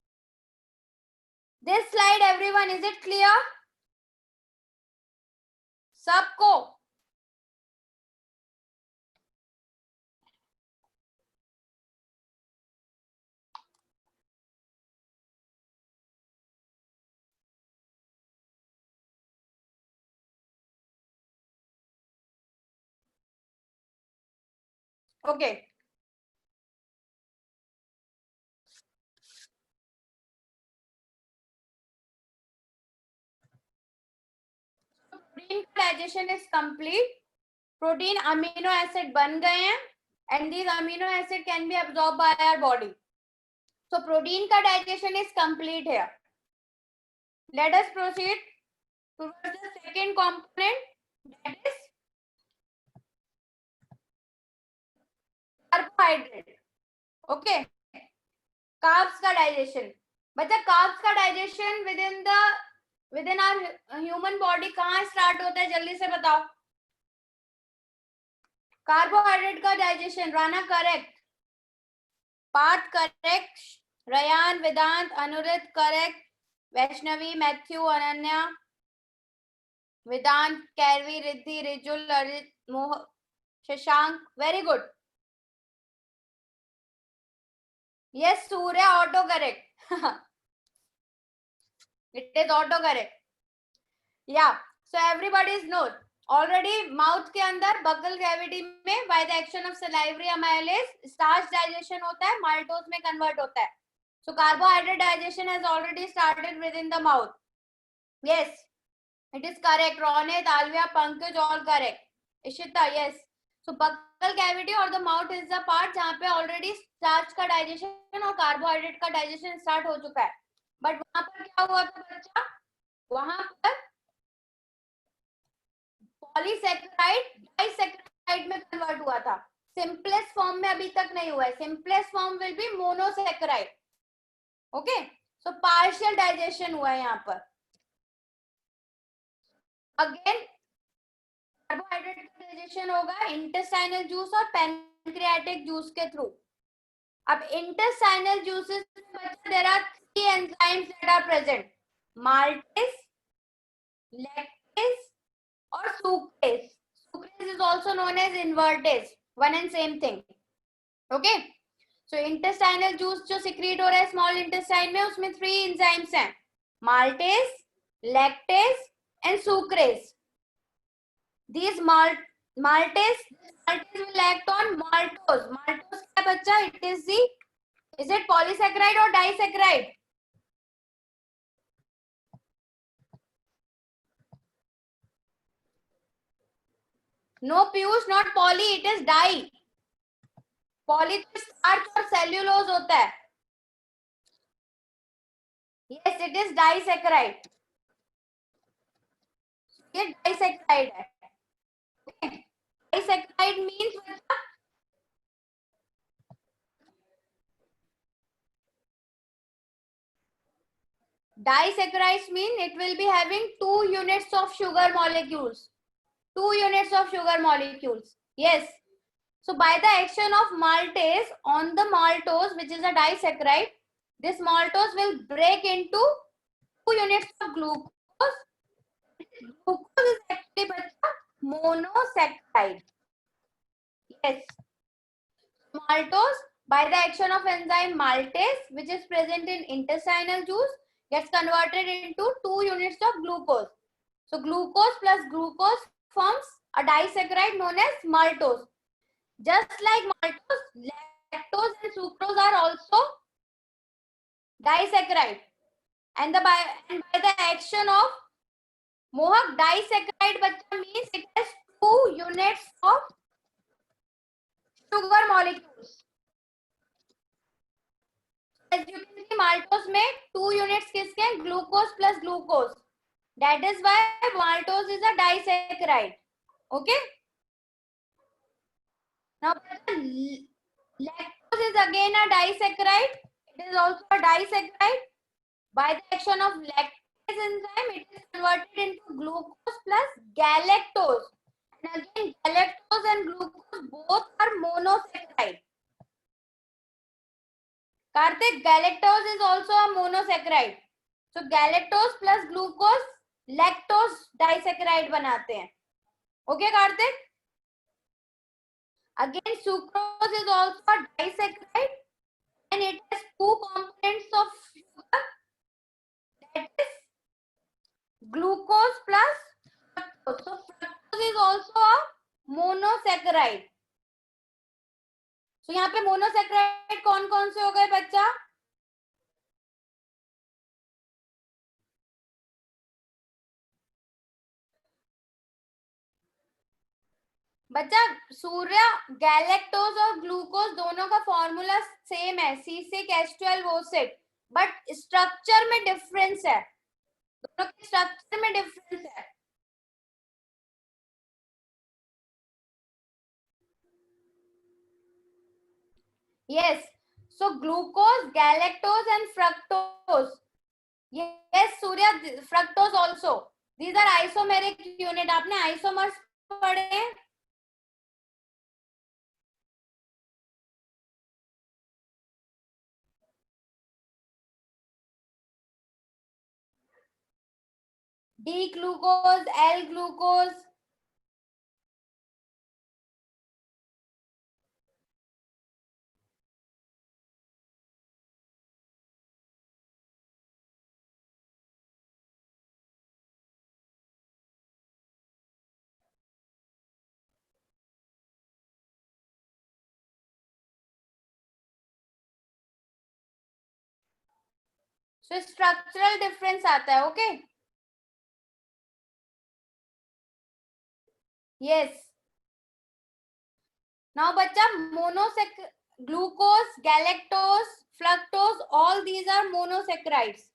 This slide everyone, is it clear? सबको? Okay. Protein digestion is complete. Protein amino acid बन गए हैं, and these amino acid can be absorbed by our body. So protein का digestion is complete here. Let us proceed towards the second component, that is carbohydrate. Okay, carbs का digestion. बच्चा carbs का digestion within our human body कहाँ start होता है, जल्दी से बताओ. कार्बोहाइड्रेट का digestion, Rana correct, Parth correct, Ryan, Vedant, Anurit correct, Vaishnavi, Matthew, Ananya, Vedant, Kairavi, Riddhi, Rijul, Arit, Moh, Shashank, very good. Yes Surya, auto correct. It is auto correct. Yeah so everybody is note already. Mouth के अंदर बकल कैविटी में by the action of salivary amylase starch digestion होता है, maltose में convert होता है. So carbohydrate digestion has already started within the mouth. Yes, it is correct. Ronit, Alvia, Pankaj, all correct. Ishita, yes. So buccal cavity or the mouth is the part जहाँ पे already starch का digestion और carbohydrate का digestion start हो चुका है. But वहाँ पर क्या हुआ था बच्चा? वहाँ पर पॉलीसेकेराइड डाइसेकेराइड में कन्वर्ट हुआ था. सिंपलेस्ट फॉर्म में अभी तक नहीं हुआ है. Simplest form will be monosaccharide. Okay, so partial digestion हुआ है यहाँ पर. अगेन कार्बोहाइड्रेट का डाइजेशन होगा इंटेस्टाइनल जूस और पैनक्रियाटिक जूस के थ्रू. अब इंटेस्टाइनल जूसेस में there are 3 enzymes that are present. Maltase, lactase और sucrase. Sucrase is also known as invertase, one and same thing. Okay, so intestinal juice जो secrete हो रहा है small intestine में, उसमें 3 enzymes हैं, maltase, lactase and sucrase. These maltase will act on maltose. Maltose क्या बच्चा? Is it polysaccharide or disaccharide? No Piyush, not poly, it is di. Poly तो starch और cellulose होता है. Yes, it is disaccharide. ये disaccharide है. Okay. Disaccharide means disaccharides mean it will be having 2 units of sugar molecules. 2 units of sugar molecules. Yes. So by the action of maltase on the maltose, which is a disaccharide, this maltose will break into 2 units of glucose. Glucose is actually monosaccharide. Yes. Maltose, by the action of enzyme maltase, which is present in intestinal juice, gets converted into 2 units of glucose. So glucose plus glucose forms a disaccharide known as maltose. Just like maltose, lactose and sucrose are also disaccharide. And by the action of Mohak, disaccharide bachcha means it has 2 units of sugar molecules. As you can see, maltose में 2 units किसके? Glucose plus glucose. That is why maltose is a disaccharide. Okay. Now lactose is again a disaccharide. It is also a disaccharide. By the action of lactase enzyme, it is converted into glucose plus galactose. And again, galactose and glucose both are monosaccharide. Karthik, galactose is also a monosaccharide. So galactose plus glucose lactose disaccharide बनाते हैं. Okay, Karthik? Again, sucrose is also a disaccharide and it has 2 components of sugar, that is glucose plus fructose. So fructose is also a monosaccharide. So यहाँ पे monosaccharide कौन कौन से हो गए बच्चा? बच्चा सूर्य, गैलेक्टोज और ग्लूकोज दोनों का फॉर्मूला सेम है, C6H12O6, बट स्ट्रक्चर में डिफरेंस है. दोनों के स्ट्रक्चर में डिफरेंस है. Yes, so glucose, galactose and fructose. Yes, Surya, fructose also. These are isomeric unit. आपने isomers पढ़े हैं? D glucose, L glucose. So structural difference आता है. Okay, yes. नाउ बच्चा, मोनोसेक glucose, galactose, fructose, all these are monosaccharides.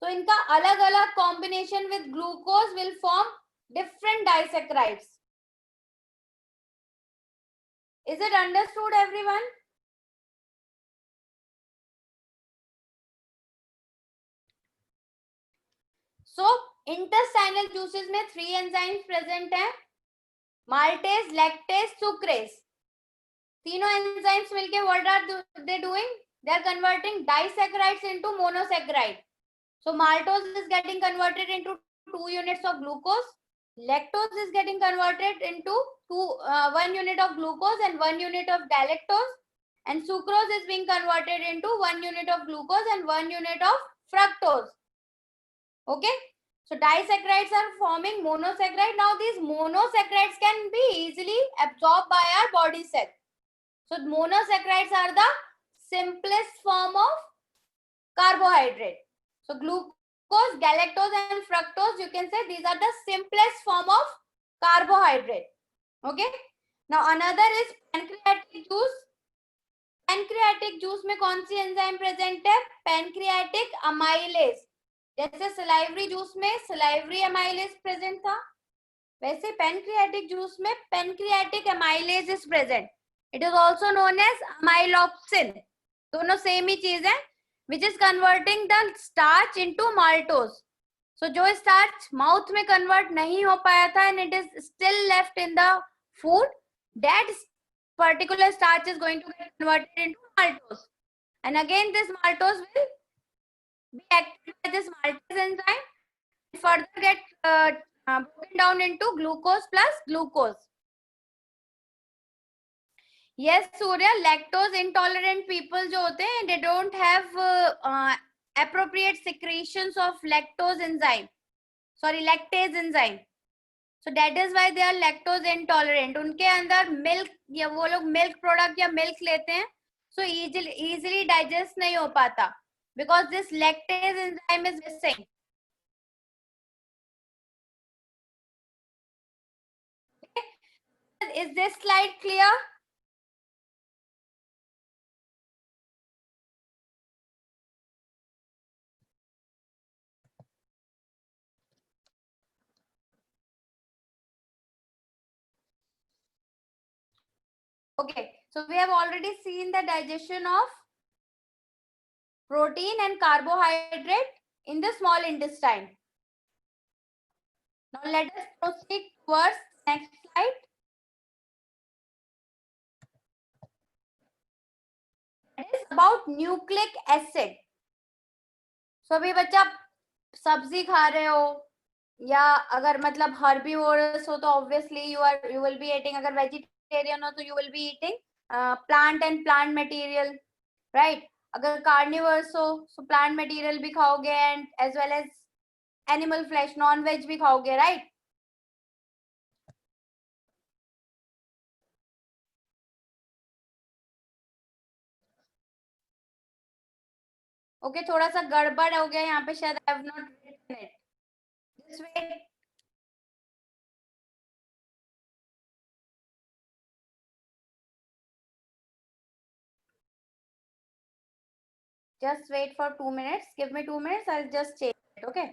तो इनका अलग अलग combination with glucose will form different disaccharides. Is it understood everyone? So intestinal juices में 3 enzymes present हैं, माल्टेज, लैक्टेज, सुक्रेज. तीनों एंजाइम्स मिलके what are they doing? They are converting disaccharides into monosaccharide. So maltose is getting converted into 2 units of glucose, lactose is getting converted into 1 unit of glucose and 1 unit of galactose, and sucrose is being converted into 1 unit of glucose and 1 unit of fructose. Okay, so disaccharides are forming monosaccharide. Now these monosaccharides can be easily absorbed by our body cell. So monosaccharides are the simplest form of carbohydrate. So glucose, galactose and fructose, you can say these are the simplest form of carbohydrate. Okay, now another is pancreatic juice. Pancreatic juice में कौन सी enzyme present है? Pancreatic amylase. जैसे salivary juice में salivary amylase present था, वैसे pancreatic juice में pancreatic amylase is present. It is also known as amylopsin. दोनों सेम ही चीज है, which is converting the starch into maltose. So जो starch माउथ में कन्वर्ट नहीं हो पाया था and it is still left in the food, that particular starch is going to get converted into maltose, and again this maltose will be acted by this maltase enzyme and further get broken down into glucose plus glucose. Yes, Surya, lactose intolerant people जो होते हैं, they don't have appropriate secretions of lactose enzyme, sorry, lactase enzyme. So that is why they are lactose intolerant. उनके अंदर milk या वो लोग milk product या milk लेते हैं, so easily digest नहीं हो पाता because this lactase enzyme is missing. Okay. Is this slide clear? Okay, so we have already seen the digestion of protein and carbohydrate in the small intestine. Now let us proceed towards next slide. That is about nucleic acid. So अभी बच्चा सब्जी खा रहे हो या अगर मतलब herbivorous हो तो obviously you will be eating, अगर वेजिटेरियन हो तो you will be eating plant and plant material, right? अगर कार्निवर्स हो तो प्लांट मटेरियल भी खाओगे and as well as animal flesh, non veg भी खाओगे, राइट? ओके, थोड़ा सा गड़बड़ हो गया यहाँ पे शायद. I have not written it. Just wait. Just wait for 2 minutes. Give me 2 minutes. I'll just change it. Okay.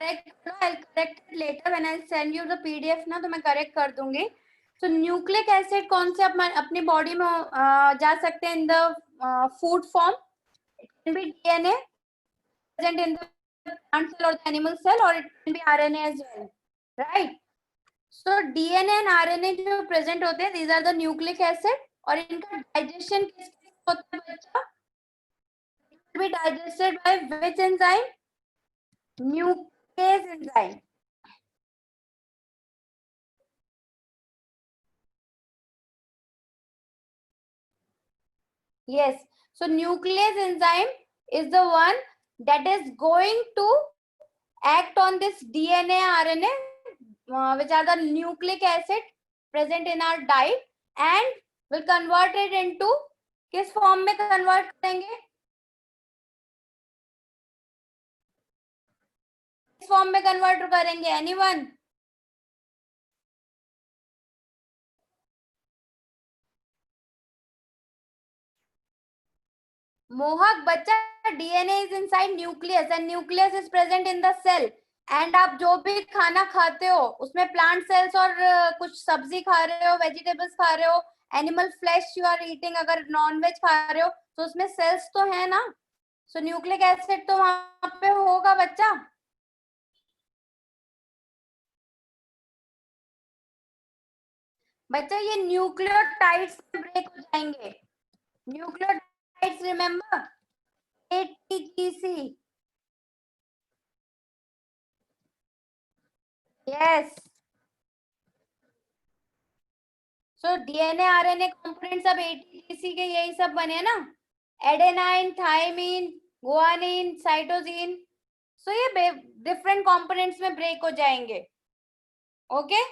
Correct letter when I send you the PDF ना, तो मैं करेक्ट कर दूंगी. तो न्यूक्लिक एसिड कौन से अपनी बॉडी में जा सकते हैं in the food form. It can be DNA present in the plant cell or the animal cell, or it can be RNA as well, right? So DNA and RNA जो present होते हैं, these are the nucleic acid. और इनका digestion किस होता है बच्चा? It will be digested by which enzyme? Nuclease enzyme. Yes. So nuclease enzyme is the one that is going to act on this DNA, RNA, which are the nucleic acid present in our diet, and will convert it into किस form में convert करेंगे? किस form में convert करेंगे? Anyone? Mohak बच्चा, DNA is inside nucleus and nucleus is present in the cell. And आप जो भी खाना खाते हो उसमें प्लांट सेल्स और कुछ सब्जी खा रहे हो, वेजिटेबल्स खा रहे हो, animal flesh you are eating, अगर नॉन वेज खा रहे हो तो उसमें सेल्स तो है ना. सो न्यूक्लिक एसिड तो वहां पे होगा बच्चा. बच्चा ये न्यूक्लियोटाइड्स में ब्रेक हो जाएंगे. Nucleotides remember, ATGC. Yes. So DNA RNA component सब एटीजीसी के यही सब बने ना. Adenine, thymine, guanine, cytosine. So ये डिफरेंट कंपोनेंट्स में ब्रेक हो जाएंगे. Okay okay?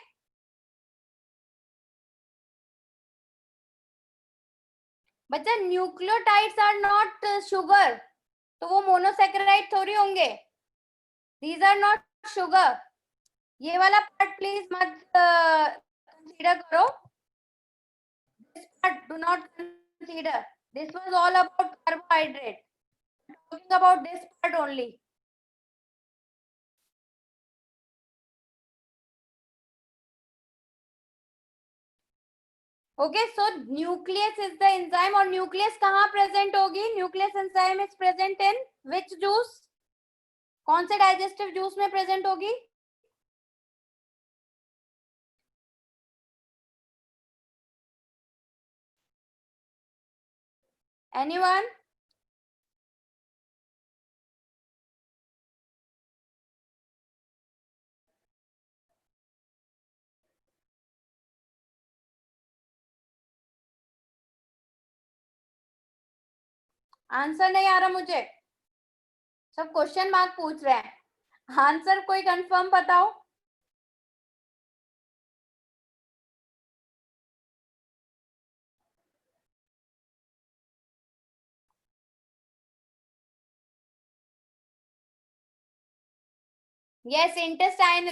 बच्चा न्यूक्लियोटाइड्स आर नॉट शुगर, तो वो मोनोसेकेराइड थोड़ी होंगे. These are not sugar. ये वाला पार्ट प्लीज मत कंसीडर करो. This part do not consider. This was all about carbohydrate. Talking about this part only. Okay. So nucleus is the enzyme. और nucleus कहाँ प्रेजेंट होगी? Nucleus enzyme is present in which juice? कौन से digestive juice में present होगी? Anyone? Answer नहीं आ रहा मुझे. सब क्वेश्चन मार्क पूछ रहे हैं. आंसर कोई कंफर्म बताओ. Yes, intestine.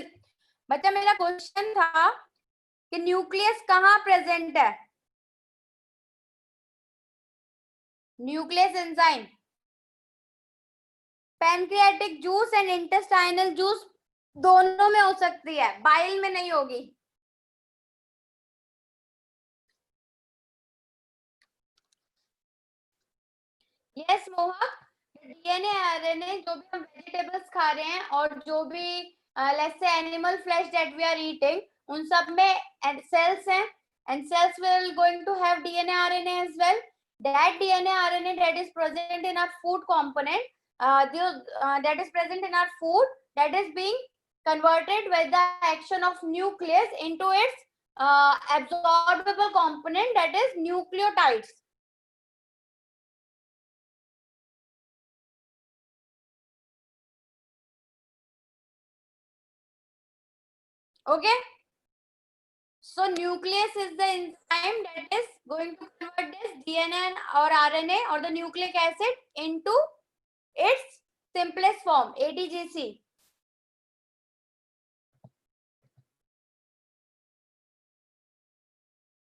बच्चा मेरा क्वेश्चन था कि न्यूक्लियस कहाँ प्रेजेंट है? Nucleus enzyme pancreatic juice and intestinal juice दोनों में हो सकती है, बाइल में नहीं होगी. यस मोहक, डीएनए आरएनए जो भी हम वेजिटेबल्स खा रहे हैं और जो भी let's say animal flesh that we are eating, उन सब में सेल्स हैं, and cells will going to have DNA RNA as well. That DNA RNA that is present in our food component, that is present in our food, that is being converted with the action of nucleus into its absorbable component, that is nucleotides. Okay. So nucleus is the enzyme that is going to convert this DNA or RNA or the nucleic acid into its simplest form, ATGC.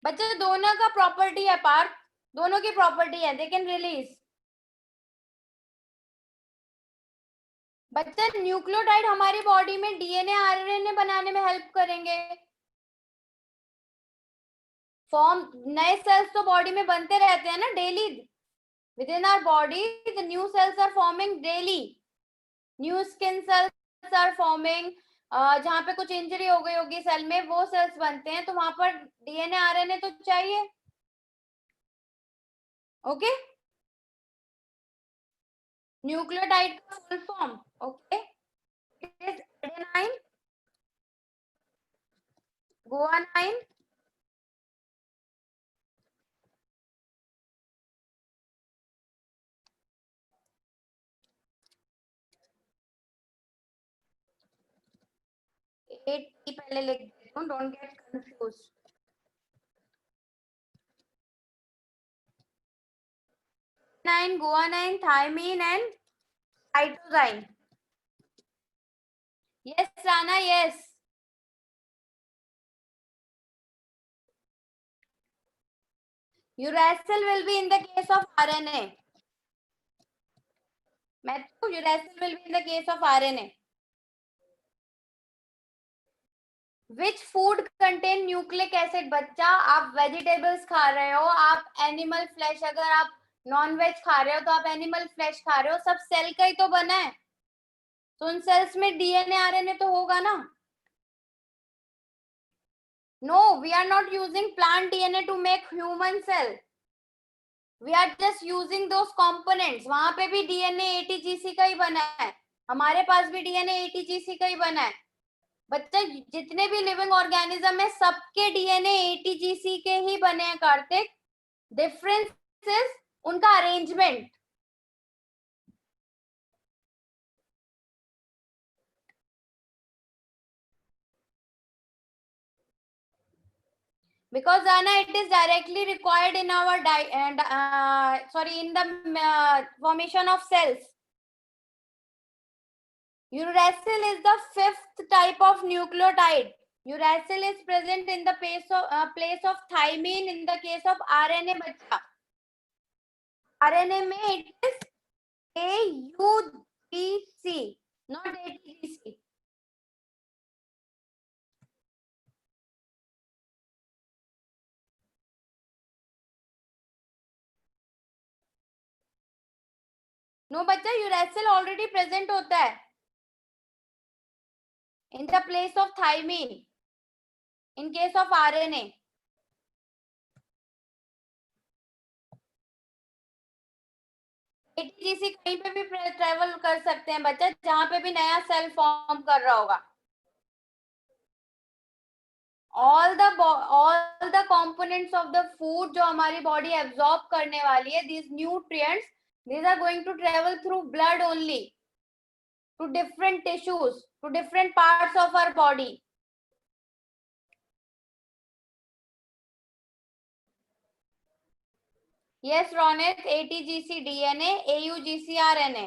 बच्चे दोनों का property है पार्थ, दोनों की property है, they can release. बच्चा nucleotide हमारी body में डीएनए आरएनए बनाने में हेल्प करेंगे। फॉर्म नए सेल्स तो बॉडी में बनते रहते हैं ना daily. Within our body the new cells are forming daily. New skin cells are forming. जहाँ पे कुछ इंजरी हो गई होगी सेल में, वो सेल्स बनते हैं, तो वहां पर डीएनए आरएनए तो चाहिए। ओके, न्यूक्लियोटाइड का full form, okay, it is adenine, guanine, एट पहले लिख देती हूँ, don't get confuse. Adenine, guanine, thymine and cytosine. Yes, Rana, yes. Uracil will be in the case of RNA. Matthew, uracil will be in the case of RNA. Which food contain nucleic acid? बच्चा, आप vegetables खा रहे हो, आप animal flash, अगर आप non veg खा रहे हो तो आप एनिमल फ्लैश खा रहे हो, सब सेल का ही तो बना है, तो उन सेल्स में डीएनए आरएनए तो होगा ना। No, we are not using plant DNA to make human cell. We are just using those components. वहां पे भी डीएनए एटीजीसी का ही बना है, हमारे पास भी डीएनए एटीजीसी का ही बना है। बच्चा, जितने भी लिविंग ऑर्गेनिज्म है सबके डीएनए एटीजीसी के ही बने हैं कार्तिक। डिफरेंस इज उनका arrangement. Because Anna, it is directly required in our in the formation of cells. Uracil is the fifth type of nucleotide. Uracil is present in the place of thymine in the case of RNA. बच्चा, RNA में it is AUGC, not ATGC. No बच्चा, uracil already present होता है in the place of thymine in case of RNA. ATGC कहीं पे भी travel कर सकते हैं बच्चा, जहां पे भी नया सेल फॉर्म कर रहा होगा। all the components of the food जो हमारी बॉडी एब्जॉर्ब करने वाली है, these nutrients, these are going to travel through blood only to different tissues, to different parts of our body. Yes, Ronit, ATGC DNA, AUGC RNA.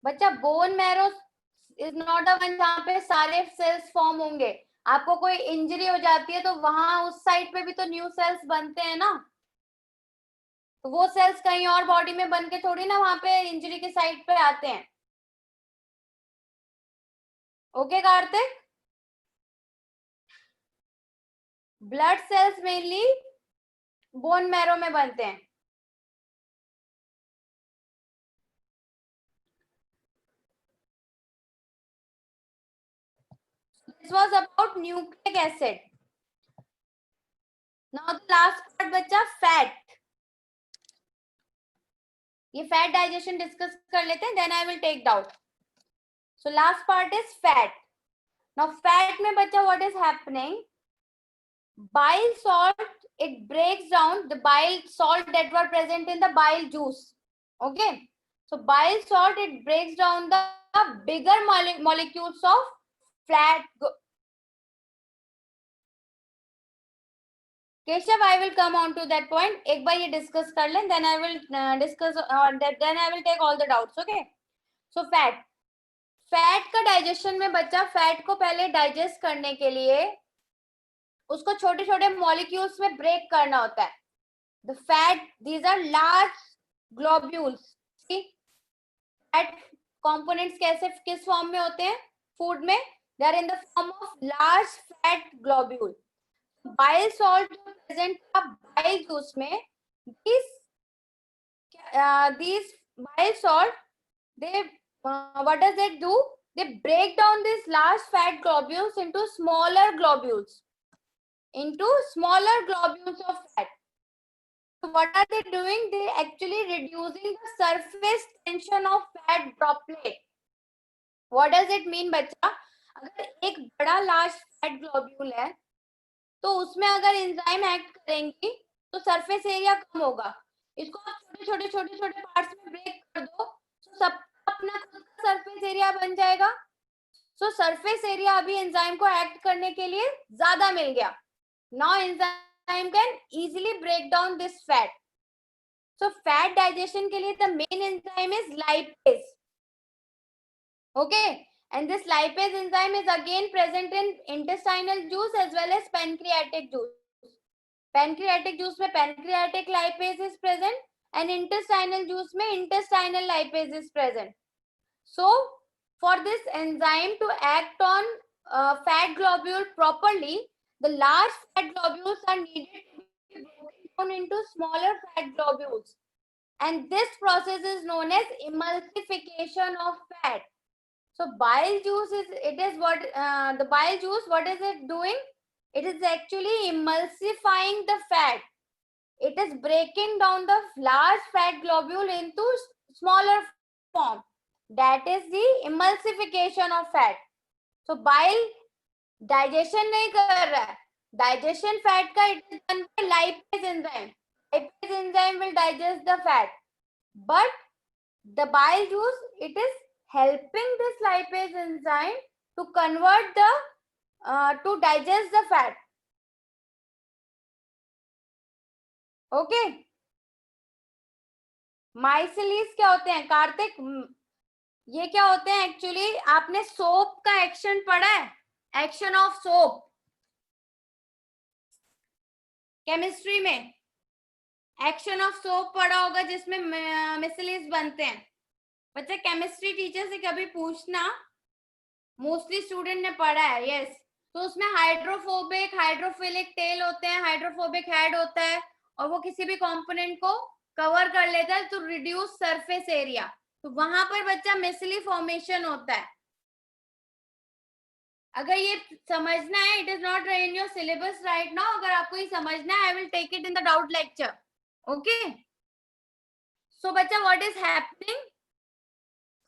बच्चा, bone marrow is not a one जहाँ पे सारे cells form होंगे। आपको कोई injury हो जाती है तो वहां उस साइड पे भी तो न्यू सेल्स बनते हैं ना, तो वो सेल्स कहीं और बॉडी में बन के थोड़ी ना वहां पे इंजरी के साइड पे आते हैं। Okay Kartik, blood cells mainly bone marrow में बनते हैं। This was about nucleic acid. Now the last part बच्चा, फैट। ये फैट डाइजेशन डिस्कस कर लेते हैं, then I will take doubt. So last part is fat. Now fat में बच्चा what is happening, bile salt, it breaks down the bile salt that were present in the bile juice. Okay, so bile salt, it breaks down the bigger molecules of fat. Keshav, I will come on to that point. एक बार ये discuss कर लें, then I will discuss then I will take all the doubts. Okay, so fat का digestion में बच्चा, fat को पहले digest करने के लिए उसको छोटे छोटे मॉलिक्यूल्स में ब्रेक करना होता है. The fat, these are large globules. See, fat components कैसे किस फॉर्म में होते हैं फूड में? They are in the form of large fat globule. Bile salt present है bile juice में. These bile salt, they what does it do? They break down these large fat globules into smaller globules of fat. So what are they doing? They actually reducing the surface tension of fat droplet. What does it mean बच्चा? अगर एक बड़ा large fat globule है तो उसमें अगर enzyme act करेंगी तो सरफेस एरिया कम होगा. इसको आप छोटे छोटे पार्ट्स में ब्रेक कर दो तो सब अपना खुद का सरफेस एरिया बन जाएगा. सो सरफेस एरिया अभी एंजाइम को एक्ट करने के लिए ज्यादा मिल गया. Now enzyme can easily break down this fat. So fat digestion के लिए the main enzyme is lipase. Okay, and this lipase enzyme is again present in intestinal juice as well as pancreatic juice. Pancreatic juice में pancreatic lipase is present and intestinal juice में intestinal lipase is present. So for this enzyme to act on fat globule properly, the large fat globules are needed to be broken down into smaller fat globules, and this process is known as emulsification of fat. So bile juice is the bile juice, what is it doing? It is actually emulsifying the fat. It is breaking down the large fat globule into smaller form. That is the emulsification of fat. So bile digestion नहीं कर रहा है. Digestion fat का it is done by lipase enzyme. Lipase enzyme will digest the fat. But the bile juice, it is helping this lipase enzyme to convert to digest the fat. Okay. माइसेलीज क्या होते हैं कार्तिक? ये क्या होते हैं actually? आपने soap का action पढ़ा है? एक्शन ऑफ सोप केमिस्ट्री में एक्शन ऑफ सोप पढ़ा होगा जिसमें मिसलीज बनते हैं. बच्चे केमिस्ट्री टीचर से कभी पूछना, मोस्टली स्टूडेंट ने पढ़ा है. यस. तो उसमें हाइड्रोफोबिक हाइड्रोफिलिक टेल होते हैं, हाइड्रोफोबिक हेड होता है और वो किसी भी कंपोनेंट को कवर कर लेता है तो रिड्यूस सरफेस एरिया. तो वहां पर बच्चा मिसली फॉर्मेशन होता है. अगर ये समझना है, it is not in your syllabus right now. अगर आपको ये समझना है, I will take it in the doubt lecture. Okay. So बच्चा, what is happening?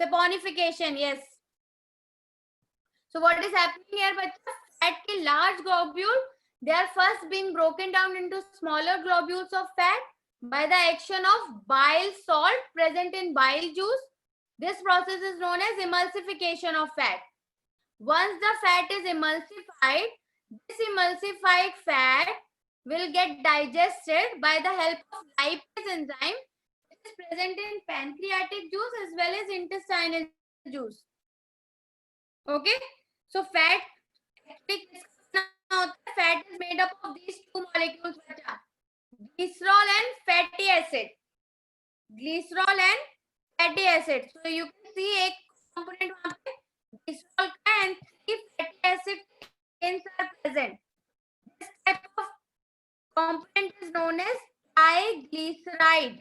saponification. Yes. So what is happening here बच्चा? Fat के large globule, they are first being broken down into smaller globules of fat by the action of bile salt present in bile juice. This process is known as emulsification of fat. Once the fat is emulsified, this emulsified fat will get digested by the help of lipase enzyme, which is present in pancreatic juice as well as intestinal juice. Okay. So fat fat is made up of these two molecules, glycerol and fatty acid. Glycerol and fatty acid. So you can see एक component वहाँ पे glycerol का and three fatty acid chains are present. This type of component is known as triglyceride.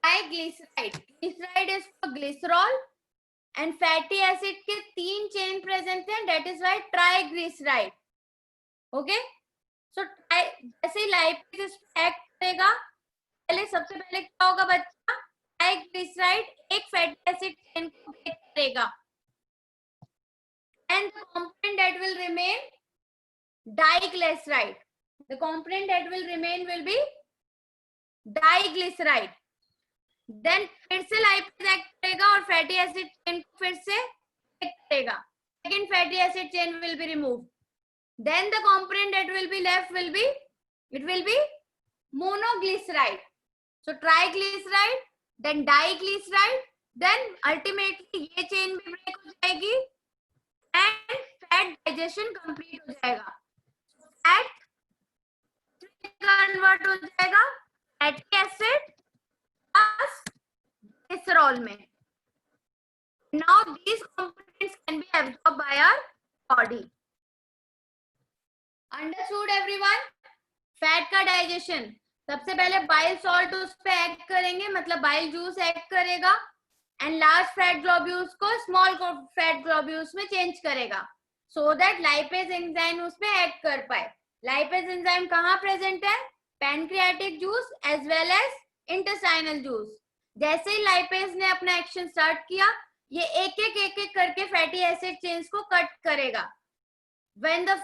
Triglyceride. Glyceride is for glycerol and fatty acid के तीन chain present हैं. That is why triglyceride. Okay. So जैसे ही lipase act करेगा, पहले सबसे पहले क्या होगा बच्चा? ट्राइग्लिसराइड एक फैटी एसिड चेन को ब्रेक करेगा and the component that will remain diglyceride. The component that will remain will be diglyceride. Then फिर से लाइपेज एक्ट करेगा और फैटी एसिड चेन को फिर से ब्रेक करेगा. Second fatty acid chain will be removed. Then the component that will be left will be monoglyceride. So triglyceride, then diglyceride, then ultimately ये chain भी break हो जाएगी and फैट डाइजेशन कंप्लीट हो जाएगा, फैट कन्वर्ट हो जाएगा fatty acid plus glycerol में. Now these components can be absorbed by our body. Understood everyone? Fat का डाइजेशन, सबसे पहले बाइल सॉल्ट उस पे एक्ट करेंगे, मतलब बाइल जूस एक्ट करेगा एंड लार्ज फैट ग्लोब्यूल्स को स्मॉल फैट ग्लोब्यूल्स में चेंज करेगा सो दैट लाइपेज एंजाइम उस पे एक्ट कर पाए. लाइपेज एंजाइम कहाँ प्रेजेंट है? Pancreatic juice as well as intestinal juice. जैसे ही लाइपेज ने अपना एक्शन स्टार्ट किया, ये एक एक करके फैटी एसिड चेन्स को कट करेगा. When the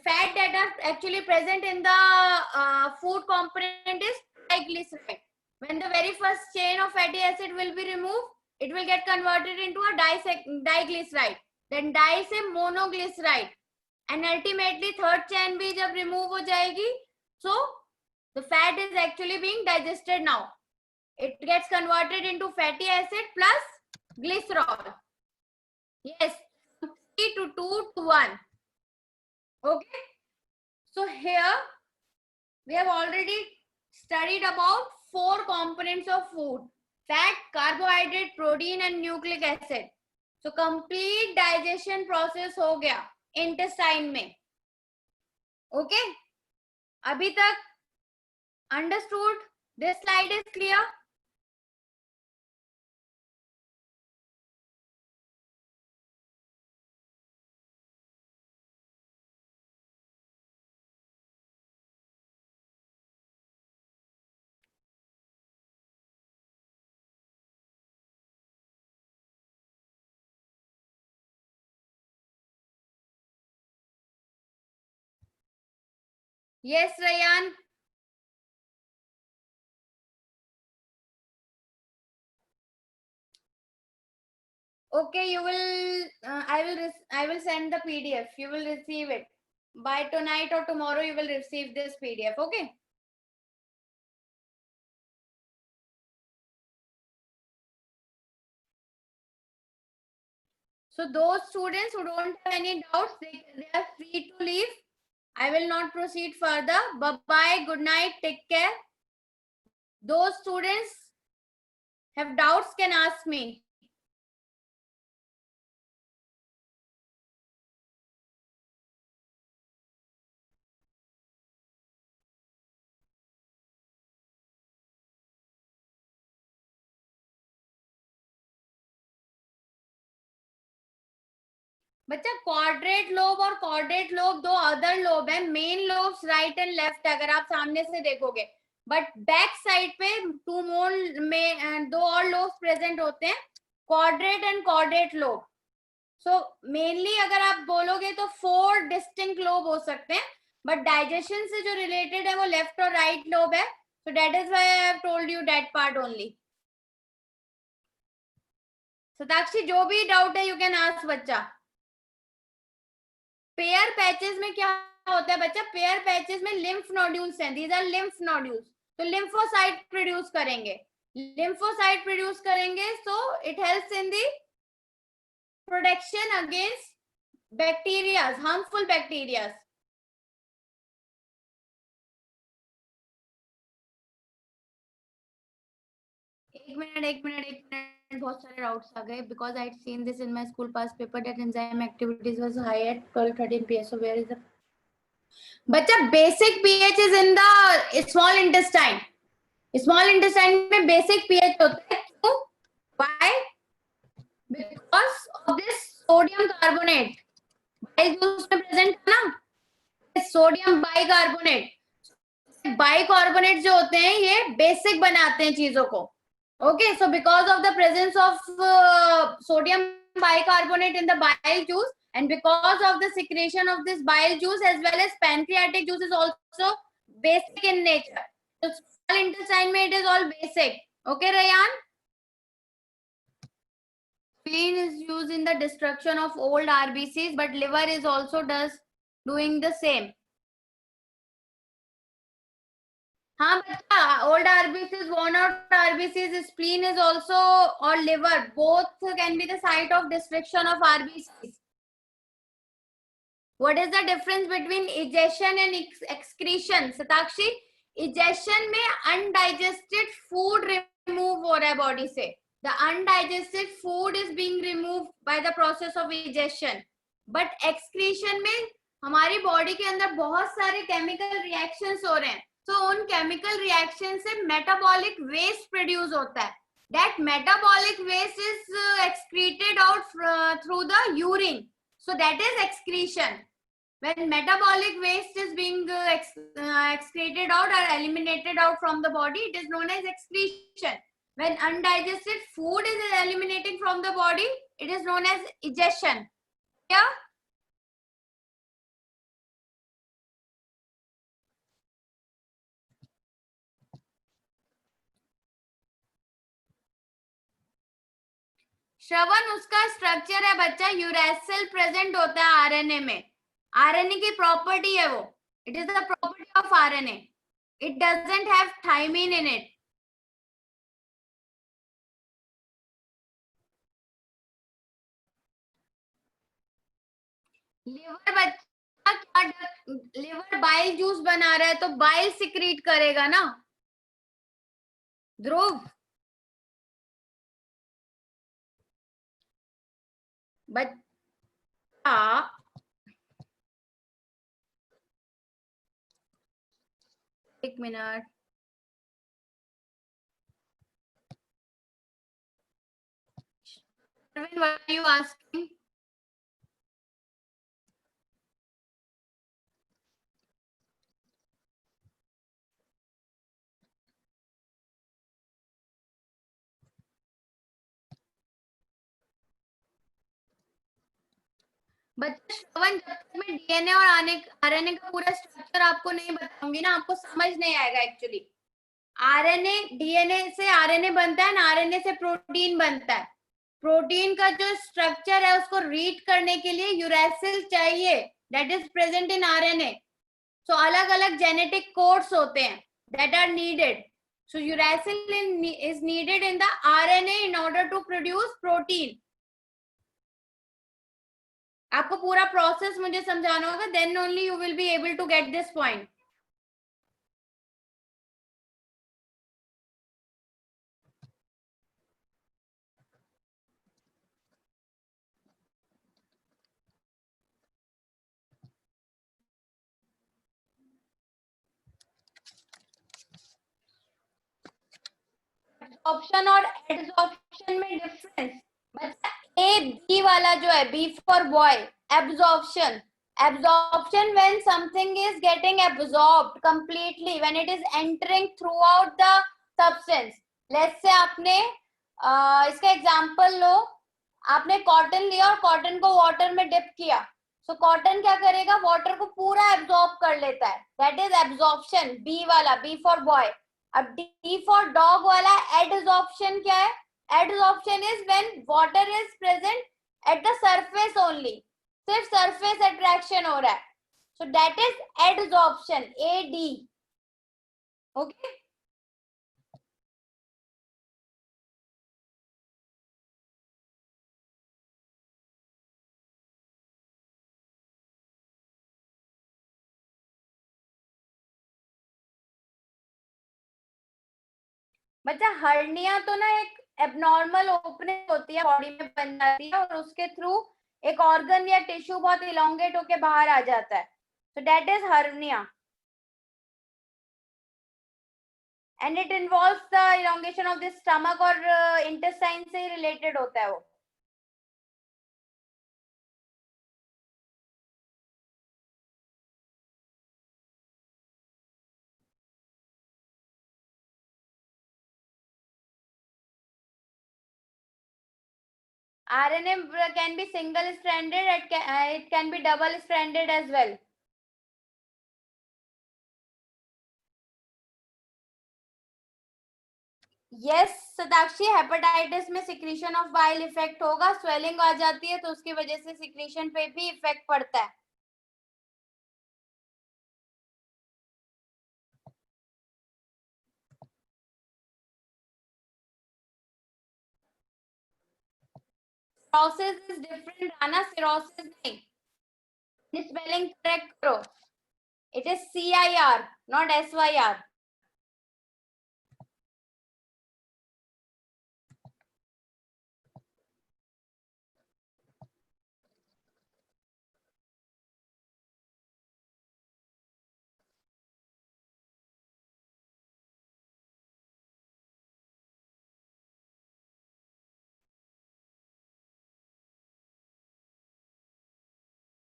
fat that are actually present in the food component is triglyceride. When the very first chain of fatty acid will be removed, it will get converted into a diglyceride. Then di से monoglyceride, and ultimately third chain भी जब remove हो जाएगी, so the fat is actually being digested now. It gets converted into fatty acid plus glycerol. Yes, 3 to 2 to 1. Okay, so here we have already studied about 4 components of food: fat, carbohydrate, protein and nucleic acid. So complete digestion process हो गया intestine में. Okay, अभी तक understood? This slide is clear? Yes, Rayan. Okay, you will. I will send the PDF. You will receive it by tonight or tomorrow. You will receive this PDF. Okay. So those students who don't have any doubts, they are free to leave. I will not proceed further. Bye bye. Good night. Take care. Those students have doubts can ask me. बच्चा quadrate lobe और quadrate lobe दो other lobe है. Main lobes right and left अगर आप सामने से देखोगे, but back side पे टू मोर में दो और लोब्स प्रेजेंट होते हैं, quadrate and quadrate lobe. So mainly अगर आप बोलोगे तो 4 डिस्टिंक्ट लोब हो सकते हैं, बट डाइजेशन से जो रिलेटेड है वो लेफ्ट और राइट लोब है. So that is why I have told you that part only. Satakshi, जो भी डाउट है यू कैन आस्क बच्चा. पेयर पैचेस में क्या होता है बच्चा? पेयर पैचेस में लिम्फ नोड्यूल्स हैं. These are lymph nodules. तो लिम्फोसाइट प्रोड्यूस करेंगे. लिम्फोसाइट प्रोड्यूस करेंगे, so it helps in the protection against bacterias, harmful bacterias. एक मिनट, बहुत सारे डाउट्स आ गए. Because I seen this in my school pass paper that enzyme activities was high at 12-13 pH. So where is the बच्चा basic pH is in the small intestine. Small intestine में basic pH होता है. क्यों? Why? Because of this sodium carbonate. Bile juice में present है ना sodium bicarbonate. Bicarbonate जो होते हैं ये बेसिक बनाते हैं चीजों को. Okay, so because of the presence of sodium bicarbonate in the bile juice, and because of the secretion of this bile juice as well as pancreatic juice is also basic in nature. So small intestine में it is all basic. Okay, Rayan? Spleen is used in the destruction of old RBCs, but liver is also doing the same. हाँ बच्चा, old RBCs, worn out RBCs, spleen is also, or liver, both can be the site of destruction of RBCs. What is the difference between egestion and excretion? Satakshi, egestion में undigested food remove हो रहा है body से. The undigested food is being removed by the process of egestion. But excretion में हमारी body के अंदर बहुत सारे chemical reactions हो रहे हैं. So उन chemical reactions से metabolic waste produce होता है. That metabolic waste is excreted out through the urine. So that is excretion. When metabolic waste is being excreted out or eliminated out from the body, it is known as excretion. When undigested food is eliminating from the body, it is known as egestion. Yeah? श्रवण, उसका structure है बच्चा, uracil present होता है RNA में. RNA की property है वो. It is the property of RNA. It doesn't have thymine in it. Liver बच्चा क्या, लिवर बाइल जूस बना रहा है तो बाइल सिक्रीट करेगा ना ध्रुव. बच्चा एक minute. What are you asking? बच्चा श्रवण, जब तक मैं डीएनए और आरएनए का पूरा स्ट्रक्चर आपको नहीं बताऊंगी ना, आपको समझ नहीं आएगा एक्चुअली. आरएनए, डीएनए से आरएनए बनता है ना, आरएनए से प्रोटीन बनता है. प्रोटीन का जो स्ट्रक्चर है उसको रीड करने के लिए यूरेसिल चाहिए. That is present in RNA. So अलग अलग जेनेटिक कोड्स होते हैं that are needed. So uracil is needed in the RNA in order to produce protein. आपको पूरा प्रोसेस मुझे समझाना होगा, then only you will be able to get this point. Option और एब्जॉर्प्शन में डिफरेंस. बच्चा ए बी वाला जो है, B for boy, absorption. Absorption when something is getting absorbed completely, when it is entering throughout the substance. Let's say आपने इसका example लो, आपने cotton लिया और कॉटन को वाटर में डिप किया. सो कॉटन क्या करेगा, वाटर को पूरा एब्जॉर्ब कर लेता है. दैट इज एब्जॉर्प्शन, बी वाला, बी फॉर बॉय. अब डी फॉर डॉग वाला एडजॉर्प्शन क्या है? Adsorption is when water is present at the surface only. सिर्फ सरफेस अट्रैक्शन हो रहा है. So that is adsorption, A D. Okay. बच्चा हर्निया तो ना एक एबनॉर्मल ओपनिंग होती है, बॉडी में बन जाती है और उसके थ्रू एक ऑर्गन या टिश्यू बहुत इलोंगेट होके बाहर आ जाता है. So that is hernia. And it involves the elongation of the stomach और इंटेस्टाइन से रिलेटेड होता है वो. RNA can be single stranded, it can be double stranded as well. Yes Sadakshi, hepatitis में सिक्रीशन ऑफ बाइल इफेक्ट होगा. Swelling आ जाती है तो उसकी वजह से सिक्रीशन पे भी इफेक्ट पड़ता है. सिरोसिस इज डिफरेंट, आना सिरोसिस नहीं. स्पेलिंग करेक्ट करो. It is CIR, not SYR.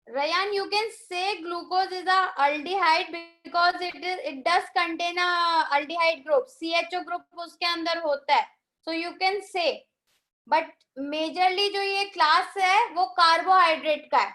Rayan, you can say glucose is a aldehyde because it does contain a aldehyde group. CHO group उसके अंदर होता है. So you can say. But majorly जो ये class है वो carbohydrate का है.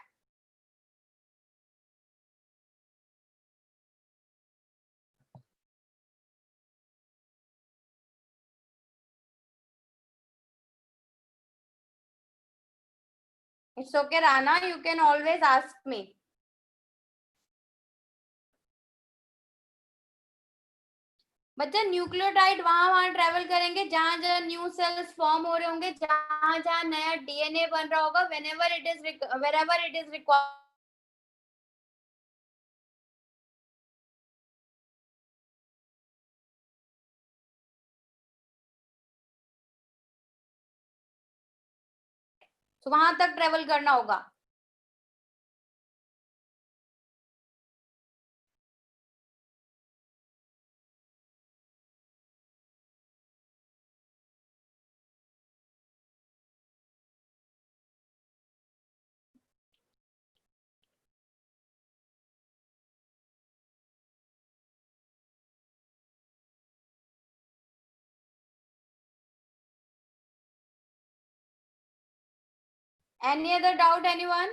It's okay, Rana. You can always ask me. बच्चा न्यूक्लियोटाइड वहां ट्रेवल करेंगे जहां जहां न्यू सेल्स फॉर्म हो रहे होंगे, जहां जहां नया डीएनए बन रहा होगा. wherever it is required. तो वहां तक ट्रेवल करना होगा. Any other doubt, anyone?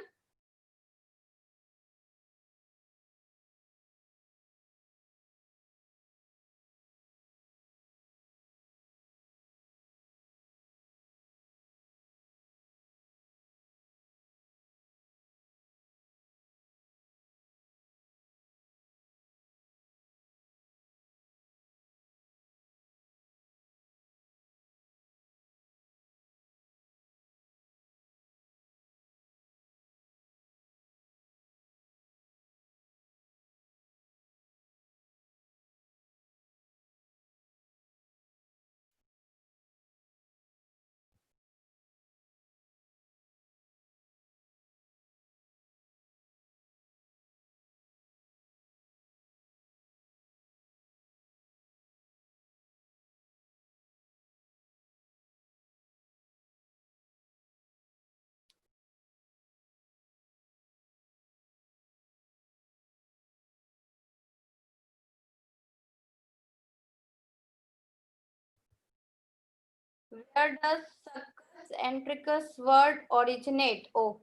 Where does succus centricus word originate? Oh,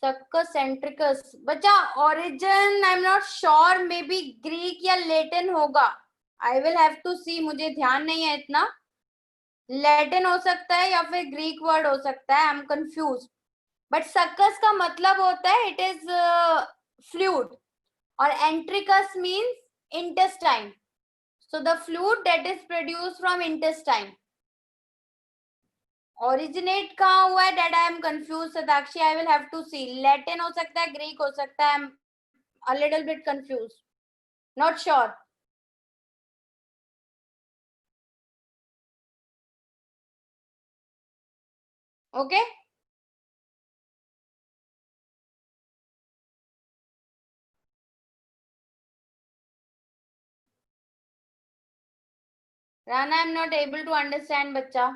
succus centricus. बच्चा origin I'm not sure, maybe Greek या Latin होगा. I will have to see. मुझे ध्यान नहीं है इतना. Latin हो सकता है या फिर Greek word हो सकता है. I'm confused. But succus का मतलब होता है it is fluid. और entericus means intestine. So the fluid that is produced from intestine. Originate कहाँ हुआ है? That I am confused, Satakshi. I will have to see. Latin हो सकता है, Greek हो सकता है. I am a little bit confused. Not sure. Okay. Rana, I am not able to understand, बच्चा.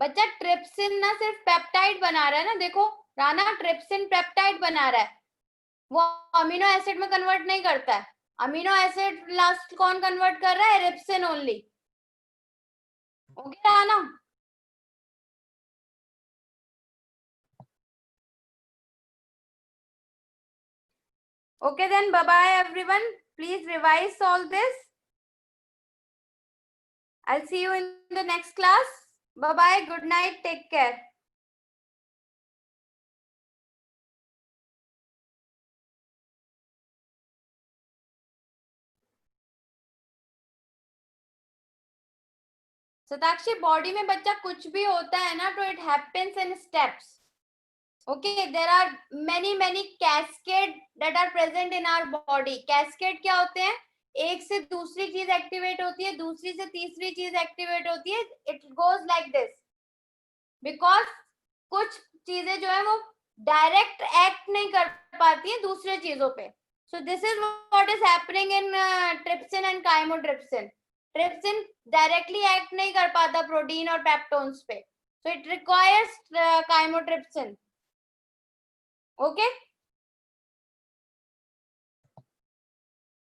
बच्चा ट्रिप्सिन ना सिर्फ पेप्टाइड बना रहा है ना. देखो राना, ट्रिप्सिन पेप्टाइड बना रहा है. वो अमीनो एसिड में कन्वर्ट नहीं करता है. अमीनो एसिड लास्ट कौन कन्वर्ट कर रहा है? Trypsin only. Okay Rana. Okay then, bye bye everyone. Please revise all this. I'll see you in the next class. Bye bye. Good night. Take care. Satakshi body में बच्चा कुछ भी होता है ना, तो it happens in steps. Okay, there are many cascade that are present in our body. Cascade क्या होते हैं? एक से दूसरी चीज एक्टिवेट होती है, दूसरी से तीसरी चीज एक्टिवेट होती है. It goes like this because कुछ चीजें जो है वो डायरेक्ट एक्ट नहीं कर पाती हैं दूसरे चीजों पे. So this is what is happening in trypsin and chymotrypsin. Trypsin directly act नहीं कर पाता प्रोटीन और पेप्टोन्स पे, so it requires chymotrypsin. Okay